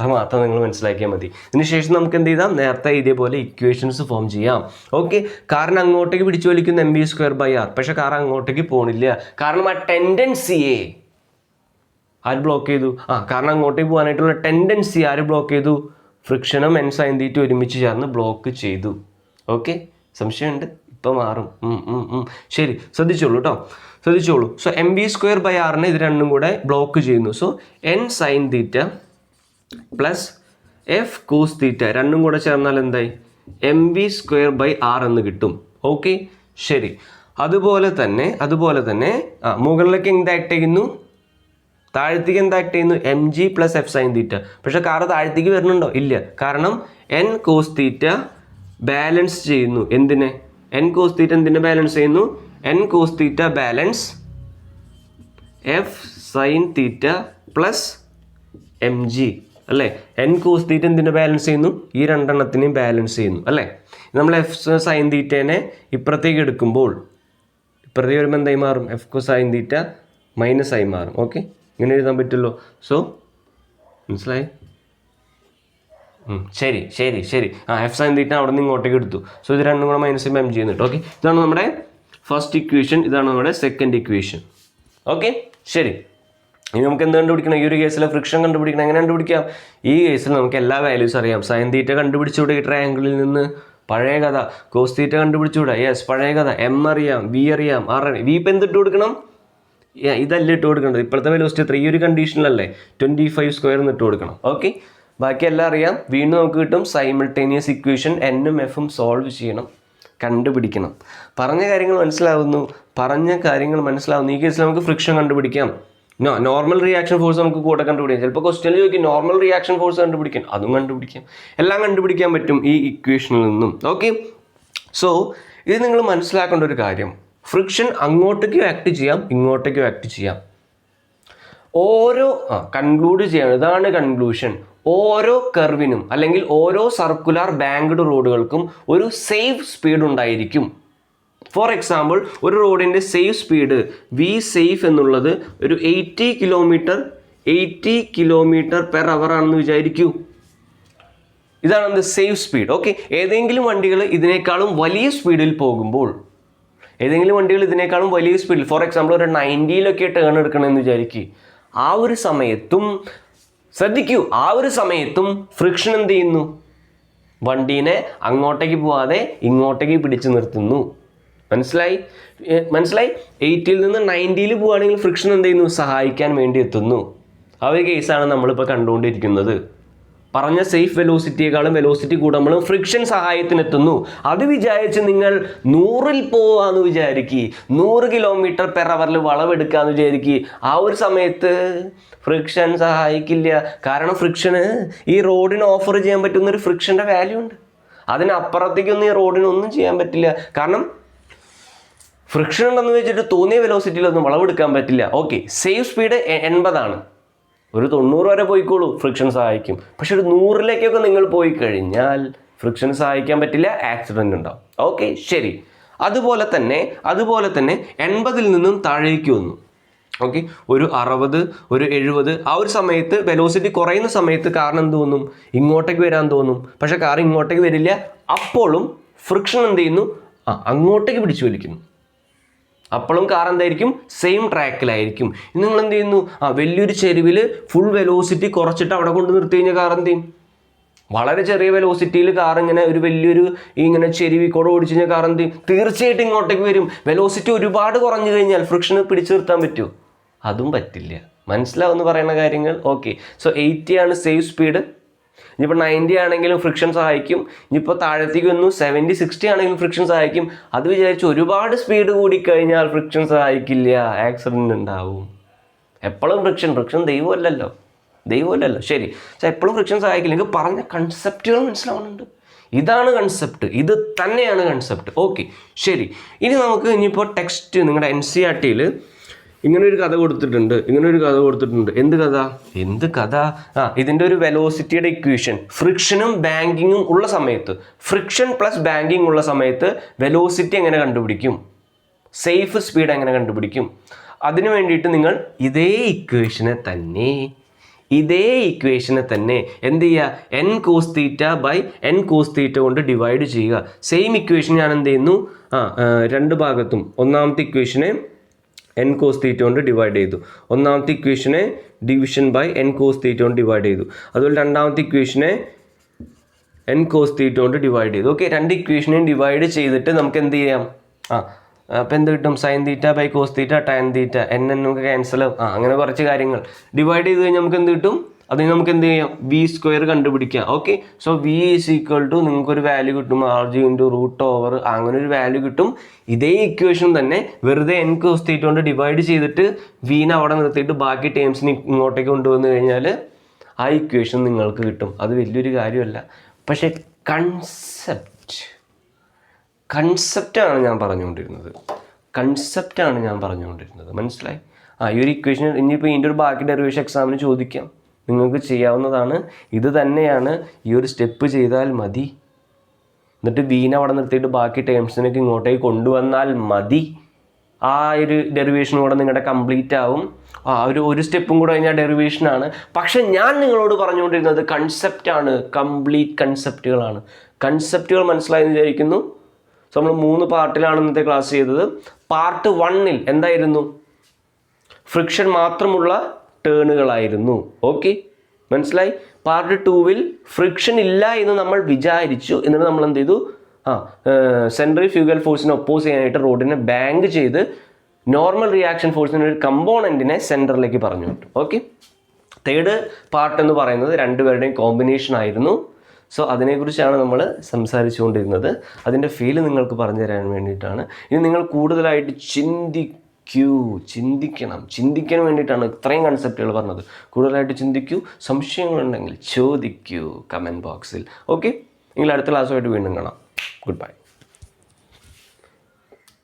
അത് മാത്രം നിങ്ങൾ മനസ്സിലാക്കിയാൽ മതി. ഇതിനുശേഷം നമുക്ക് എന്ത് ചെയ്താം? നേരത്തെ ഇതേപോലെ ഇക്വേഷൻസ് ഫോം ചെയ്യാം. ഓക്കെ, കാരണം അങ്ങോട്ടേക്ക് പിടിച്ചു വലിക്കുന്ന mv²/r. പക്ഷെ കാർ അങ്ങോട്ടേക്ക് പോകണില്ല. കാരണം ആ ടെൻഡൻസിയെ ആര് ബ്ലോക്ക് ചെയ്തു? കാരണം അങ്ങോട്ടേക്ക് പോകാനായിട്ടുള്ള ടെൻഡൻസി ആര് ബ്ലോക്ക് ചെയ്തു? ഫ്രിക്ഷനും n sin θ ഒരുമിച്ച് ചേർന്ന് ബ്ലോക്ക് ചെയ്തു. ഓക്കെ, സംശയമുണ്ട്? ഇപ്പം മാറും. ശരി, ശ്രദ്ധിച്ചോളൂ കേട്ടോ, ശ്രദ്ധിച്ചോളൂ. സോ mv²/r ഇത് രണ്ടും കൂടെ ബ്ലോക്ക് ചെയ്യുന്നു. So n sin θ plus F cos theta രണ്ടും കൂടെ ചേർന്നാൽ എന്തായി? mv²/r എന്ന് കിട്ടും. ഓക്കെ, ശരി. അതുപോലെ തന്നെ മുകളിലേക്ക് എന്ത് ആക്ട് ചെയ്യുന്നു? താഴത്തേക്ക് എന്ത് ആക്ട് ചെയ്യുന്നു? mg പ്ലസ് എഫ് സൈൻ തീറ്റ. പക്ഷെ കാറ് താഴത്തേക്ക് വരുന്നുണ്ടോ? ഇല്ല. കാരണം n കോസ് തീറ്റ ബാലൻസ് ചെയ്യുന്നു. എന്തിനെ? n കോസ് തീറ്റ എന്തിനെ ബാലൻസ് ചെയ്യുന്നു? n cos theta balance F sine theta plus mg അല്ലേ? n കോസ് തീറ്റ എന്തിനെ ബാലൻസ് ചെയ്യുന്നു? ഈ രണ്ടെണ്ണത്തിനെയും ബാലൻസ് ചെയ്യുന്നു അല്ലേ? നമ്മൾ എഫ് സൈൻ തീറ്റേനെ ഇപ്പുറത്തേക്ക് എടുക്കുമ്പോൾ ഇപ്പുറത്തേക്ക് വരുമ്പോൾ എന്തായി മാറും? F cos sine theta minus ആയി മാറും. ഓക്കെ, ഇങ്ങനെ എഴുതാൻ പറ്റുമല്ലോ. സോ മനസ്സിലായി? ശരി. എഫ് സൈൻ തീറ്റ അവിടെ നിന്ന് ഇങ്ങോട്ടേക്ക് എടുത്തു. സോ ഇത് രണ്ടും കൂടെ മൈനസ് ചെയ്യുമ്പോൾ mg എന്നിട്ട്. ഓക്കെ, ഇതാണ് നമ്മുടെ ഫസ്റ്റ് ഇക്വേഷൻ, ഇതാണ് നമ്മുടെ സെക്കൻഡ് ഇക്വേഷൻ. ഓക്കെ, ശരി. ഇനി നമുക്ക് എന്ത് കണ്ടുപിടിക്കണം? ഈ ഒരു കേസിൽ ഫ്രിക്ഷൻ കണ്ടുപിടിക്കണം. എങ്ങനെ കണ്ടുപിടിക്കാം? ഈ കേസിൽ നമുക്ക് എല്ലാ വാല്യൂസ് അറിയാം. സൈൻ തീറ്റ കണ്ടുപിടിച്ചുകൂടെ ഈ ട്രയാങ്കിളിൽ നിന്ന്? പഴയ കഥ. Cos theta കണ്ടുപിടിച്ചുകൂടെ? യെസ്, പഴയ കഥ. എം അറിയാം, വി അറിയാം, ആർ അറിയാം. വി ഇപ്പം എന്തിട്ട് കൊടുക്കണം? ഇതല്ല ഇട്ട് കൊടുക്കേണ്ടത്. ഇപ്പോഴത്തെ വെലോസിറ്റി എത്ര? ഈ ഒരു കണ്ടീഷനിലല്ലേ 25² ഇട്ട് കൊടുക്കണം. ഓക്കെ, ബാക്കിയെല്ലാം അറിയാം. വീണ്ടും നമുക്ക് കിട്ടും സൈമിൾട്ടേനിയസ് ഇക്വേഷൻ. എന്നും എഫും സോൾവ് ചെയ്യണം, കണ്ടുപിടിക്കണം. പറഞ്ഞ കാര്യങ്ങൾ മനസ്സിലാവുന്നു. ഈ കേസിൽ നമുക്ക് ഫ്രിക്ഷൻ കണ്ടുപിടിക്കാം. നോർമൽ റിയാക്ഷൻ ഫോഴ്സ് നമുക്ക് കൂടെ കണ്ടുപിടിക്കാം. ചിലപ്പോൾ ക്വസ്റ്റ്യനിൽ ചോദിക്കും നോർമൽ റിയാക്ഷൻ ഫോഴ്സ് കണ്ടുപിടിക്കാം, അതും കണ്ടുപിടിക്കാം. എല്ലാം കണ്ടുപിടിക്കാൻ പറ്റും ഈ ഇക്വേഷനിൽ നിന്നും. ഓക്കെ, സോ ഇത് നിങ്ങൾ മനസ്സിലാക്കേണ്ട ഒരു കാര്യം, ഫ്രിക്ഷൻ അങ്ങോട്ടേക്കും ആക്ട് ചെയ്യാം, ഇങ്ങോട്ടേക്കും ആക്ട് ചെയ്യാം. കൺക്ലൂഡ് ചെയ്യണം. ഇതാണ് കൺക്ലൂഷൻ. ഓരോ കർവിനും അല്ലെങ്കിൽ ഓരോ സർക്കുലർ ബാങ്ക്ഡ് റോഡുകൾക്കും ഒരു സേഫ് സ്പീഡ് ഉണ്ടായിരിക്കും. ഫോർ എക്സാമ്പിൾ, ഒരു റോഡിൻ്റെ സേഫ് സ്പീഡ് വി സേഫ് എന്നുള്ളത് ഒരു 80 കിലോമീറ്റർ പെർ അവർ ആണെന്ന് വിചാരിക്കൂ. ഇതാണ് സേഫ് സ്പീഡ്. ഓക്കെ, ഏതെങ്കിലും വണ്ടികൾ ഇതിനേക്കാളും വലിയ സ്പീഡിൽ പോകുമ്പോൾ, ഫോർ എക്സാമ്പിൾ ഒരു 90-ലൊക്കെ ടേൺ എടുക്കണമെന്ന് വിചാരിക്കുക, ആ ഒരു സമയത്തും ഫ്രിക്ഷൻ എന്ത് ചെയ്യുന്നു? വണ്ടീനെ അങ്ങോട്ടേക്ക് പോവാതെ ഇങ്ങോട്ടേക്ക് പിടിച്ചു നിർത്തുന്നു. മനസ്സിലായി? 80-ൽ നിന്ന് 90-ൽ പോവുകയാണെങ്കിൽ ഫ്രിക്ഷൻ എന്ത് ചെയ്യുന്നു? സഹായിക്കാൻ വേണ്ടി എത്തുന്നു. ആ ഒരു കേസാണ് നമ്മളിപ്പോൾ കണ്ടുകൊണ്ടിരിക്കുന്നത്. പറഞ്ഞ സേഫ് വെലോസിറ്റിയെക്കാളും വെലോസിറ്റി കൂടുമ്പോഴും ഫ്രിക്ഷൻ സഹായത്തിനെത്തുന്നു. അത് വിചാരിച്ച് നിങ്ങൾ 100-ൽ പോവാന്ന് വിചാരിക്കുക, 100 കിലോമീറ്റർ പെർ അവറിൽ വളവെടുക്കാന്ന് വിചാരിക്കുക, ആ ഒരു സമയത്ത് ഫ്രിക്ഷൻ സഹായിക്കില്ല. കാരണം ഫ്രിക്ഷന് ഈ റോഡിന് ഓഫർ ചെയ്യാൻ പറ്റുന്ന ഒരു ഫ്രിക്ഷൻ്റെ വാല്യൂ ഉണ്ട്. അതിനപ്പുറത്തേക്കൊന്നും ഈ റോഡിന് ഒന്നും ചെയ്യാൻ പറ്റില്ല. കാരണം ഫ്രിക്ഷൻ ഉണ്ടെന്ന് വെച്ചിട്ട് തോന്നിയ വെലോസിറ്റിയിലൊന്നും വളവെടുക്കാൻ പറ്റില്ല. ഓക്കെ, സേഫ് സ്പീഡ് 80 ആണ്. ഒരു 90 വരെ പോയിക്കോളൂ, ഫ്രിക്ഷൻ സഹായിക്കും. പക്ഷെ ഒരു 100-ലേക്കൊക്കെ നിങ്ങൾ പോയി കഴിഞ്ഞാൽ ഫ്രിക്ഷൻ സഹായിക്കാൻ പറ്റില്ല, ആക്സിഡൻ്റ് ഉണ്ടാവും. ഓക്കെ, ശരി. അതുപോലെ തന്നെ 80-ൽ നിന്നും താഴേക്ക് വന്നു. ഓക്കെ, ഒരു 60, ഒരു 70, ആ ഒരു സമയത്ത് വെലോസിറ്റി കുറയുന്ന സമയത്ത് കാറിന് എന്ത് തോന്നും? ഇങ്ങോട്ടേക്ക് വരാൻ തോന്നും. പക്ഷെ കാർ ഇങ്ങോട്ടേക്ക് വരില്ല. അപ്പോഴും ഫ്രിക്ഷൻ എന്ത് ചെയ്യുന്നു? അങ്ങോട്ടേക്ക് പിടിച്ചു വലിക്കുന്നു. അപ്പോഴും കാർ എന്തായിരിക്കും? സെയിം ട്രാക്കിലായിരിക്കും. നിങ്ങൾ എന്ത് ചെയ്യുന്നു? വലിയൊരു ചെരുവിൽ ഫുൾ വെലോസിറ്റി കുറച്ചിട്ട് അവിടെ കൊണ്ട് നിർത്തി കഴിഞ്ഞാൽ കാർ എന്ത് ചെയ്യും? വളരെ ചെറിയ വെലോസിറ്റിയിൽ കാർ ഇങ്ങനെ ഒരു വലിയൊരു ഇങ്ങനെ ചെരുവി കൂടെ ഓടിച്ചു കഴിഞ്ഞാൽ കാർ എന്ത് ചെയ്യും? തീർച്ചയായിട്ടും ഇങ്ങോട്ടേക്ക് വരും. വെലോസിറ്റി ഒരുപാട് കുറഞ്ഞു കഴിഞ്ഞാൽ ഫ്രിക്ഷന് പിടിച്ചു നിർത്താൻ പറ്റുമോ? അതും പറ്റില്ല. മനസ്സിലാവുമെന്ന് പറയുന്ന കാര്യങ്ങൾ. ഓക്കെ, സോ 80 ആണ് സേഫ് സ്പീഡ്. ഇനിയിപ്പോൾ 90 ആണെങ്കിലും ഫ്രിക്ഷൻ സഹായിക്കും. ഇനിയിപ്പോൾ താഴത്തേക്ക് വന്നു 70, 60 ആണെങ്കിലും ഫ്രിക്ഷൻ സഹായിക്കും. അത് വിചാരിച്ച് ഒരുപാട് സ്പീഡ് കൂടിക്കഴിഞ്ഞാൽ ഫ്രിക്ഷൻ സഹായിക്കില്ല, ആക്സിഡൻറ്റ് ഉണ്ടാവും. എപ്പോഴും ഫ്രിക്ഷൻ ദൈവമല്ലല്ലോ. ശരി, പക്ഷേ എപ്പോഴും ഫ്രിക്ഷൻ സഹായിക്കില്ല. എനിക്ക് പറഞ്ഞ കൺസെപ്റ്റുകൾ മനസ്സിലാവുന്നുണ്ട്. ഇതാണ് കൺസെപ്റ്റ്, ഇത് തന്നെയാണ് കൺസെപ്റ്റ്. ഓക്കെ, ശരി. ഇനി നമുക്ക് ഇനിയിപ്പോൾ ടെക്സ്റ്റ് നിങ്ങളുടെ NCERT-ൽ ഇങ്ങനൊരു കഥ കൊടുത്തിട്ടുണ്ട്. എന്ത് കഥ? ഇതിൻ്റെ ഒരു വെലോസിറ്റിയുടെ ഇക്വേഷൻ, ഫ്രിക്ഷനും ബാങ്കിങ്ങും ഉള്ള സമയത്ത്, ഫ്രിക്ഷൻ പ്ലസ് ബാങ്കിങ് ഉള്ള സമയത്ത് വെലോസിറ്റി എങ്ങനെ കണ്ടുപിടിക്കും, സേഫ് സ്പീഡ് എങ്ങനെ കണ്ടുപിടിക്കും? അതിനു വേണ്ടിയിട്ട് നിങ്ങൾ ഇതേ ഇക്വേഷനെ തന്നെ എന്ത് ചെയ്യുക? n cos θ കൊണ്ട് ഡിവൈഡ് ചെയ്യുക. സെയിം ഇക്വേഷൻ ഞാൻ എന്ത് ചെയ്യുന്നു? രണ്ട് ഭാഗത്തും ഒന്നാമത്തെ ഇക്വേഷനെ n cos θ കൊണ്ട് ഡിവൈഡ് ചെയ്തു. ഒന്നാമത്തെ ഇക്വേഷനെ ഡിവിഷൻ ബൈ n cos θ കൊണ്ട് ഡിവൈഡ് ചെയ്തു. അതുപോലെ രണ്ടാമത്തെ ഇക്വേഷനെ n cos θ കൊണ്ട് ഡിവൈഡ് ചെയ്തു. ഓക്കെ, രണ്ട് ഇക്വേഷനെയും ഡിവൈഡ് ചെയ്തിട്ട് നമുക്ക് എന്ത് ചെയ്യാം? അപ്പോൾ എന്ത് കിട്ടും? sin θ by cos θ tan θ, n നമുക്ക് ക്യാൻസൽ ആവും. അങ്ങനെ കുറച്ച് കാര്യങ്ങൾ ഡിവൈഡ് ചെയ്ത് കഴിഞ്ഞാൽ നമുക്ക് എന്ത് കിട്ടും? അതിന് നമുക്ക് എന്ത് ചെയ്യാം? v² കണ്ടുപിടിക്കാം. ഓക്കെ, സോ v = നിങ്ങൾക്കൊരു വാല്യൂ കിട്ടും, RG × √/, അങ്ങനെ ഒരു വാല്യൂ കിട്ടും. ഇതേ ഇക്വേഷൻ തന്നെ വെറുതെ n cos θ കൊണ്ട് ഡിവൈഡ് ചെയ്തിട്ട് വീനെ അവിടെ നിർത്തിയിട്ട് ബാക്കി ടേംസിന് ഇങ്ങോട്ടേക്ക് കൊണ്ടുവന്നു കഴിഞ്ഞാൽ ആ ഇക്വേഷൻ നിങ്ങൾക്ക് കിട്ടും. അത് വലിയൊരു കാര്യമല്ല, പക്ഷേ കൺസെപ്റ്റാണ് ഞാൻ പറഞ്ഞുകൊണ്ടിരുന്നത്. മനസ്സിലായി? ഈ ഒരു ഇക്വേഷൻ ഇനിയിപ്പോൾ ഇതിൻ്റെ ഒരു ബാക്കി ഡെറിവേഷൻ എക്സാമിന് ചോദിക്കാം, നിങ്ങൾക്ക് ചെയ്യാവുന്നതാണ്. ഇത് തന്നെയാണ്, ഈ ഒരു സ്റ്റെപ്പ് ചെയ്താൽ മതി. എന്നിട്ട് വീനെ അവിടെ നിർത്തിയിട്ട് ബാക്കി ടേംസിനൊക്കെ ഇങ്ങോട്ടേക്ക് കൊണ്ടുവന്നാൽ മതി. ആ ഒരു ഡെറിവേഷൻ കൂടെ നിങ്ങളുടെ കംപ്ലീറ്റ് ആവും. ഒരു സ്റ്റെപ്പും കൂടെ കഴിഞ്ഞാൽ ഡെറിവേഷനാണ്. പക്ഷെ ഞാൻ നിങ്ങളോട് പറഞ്ഞുകൊണ്ടിരുന്നത് കൺസെപ്റ്റാണ്, കംപ്ലീറ്റ് കൺസെപ്റ്റുകളാണ്. കൺസെപ്റ്റുകൾ മനസ്സിലായെന്ന് വിചാരിക്കുന്നു. സോ നമ്മൾ 3 പാർട്ടിലാണ് ഇന്നത്തെ ക്ലാസ് ചെയ്തത്. പാർട്ട് 1-ൽ എന്തായിരുന്നു? ഫ്രിക്ഷൻ മാത്രമുള്ള ടേണുകളായിരുന്നു. ഓക്കെ, മനസ്സിലായി? പാർട്ട് 2-ൽ ഫ്രിക്ഷൻ ഇല്ല എന്ന് നമ്മൾ വിചാരിച്ചു. എന്നിട്ട് നമ്മൾ എന്ത് ചെയ്തു? സെൻട്രിഫ്യൂഗൽ ഫോഴ്സിനെ ഒപ്പോസ് ചെയ്യാനായിട്ട് റോഡിനെ ബാങ്ക് ചെയ്ത് നോർമൽ റിയാക്ഷൻ ഫോഴ്സിൻ്റെ ഒരു കമ്പോണൻറ്റിനെ സെൻറ്ററിലേക്ക് പറഞ്ഞു വിട്ടു. ഓക്കെ, തേർഡ് പാർട്ട് എന്ന് പറയുന്നത് രണ്ടുപേരുടെയും കോമ്പിനേഷൻ ആയിരുന്നു. സോ അതിനെക്കുറിച്ചാണ് നമ്മൾ സംസാരിച്ചുകൊണ്ടിരുന്നത്. അതിൻ്റെ ഫീൽ നിങ്ങൾക്ക് പറഞ്ഞു തരാൻ വേണ്ടിയിട്ടാണ്. ഇനി നിങ്ങൾ കൂടുതലായിട്ട് ചിന്തിക്കാൻ വേണ്ടിയിട്ടാണ് ഇത്രയും കൺസെപ്റ്റുകൾ പറഞ്ഞത്. കൂടുതലായിട്ട് ചിന്തിക്കൂ, സംശയങ്ങളുണ്ടെങ്കിൽ ചോദിക്കൂ കമൻറ്റ് ബോക്സിൽ. ഓക്കെ, നിങ്ങൾ അടുത്ത ക്ലാസ്സുമായിട്ട് വീണ്ടും കാണാം. Good bye.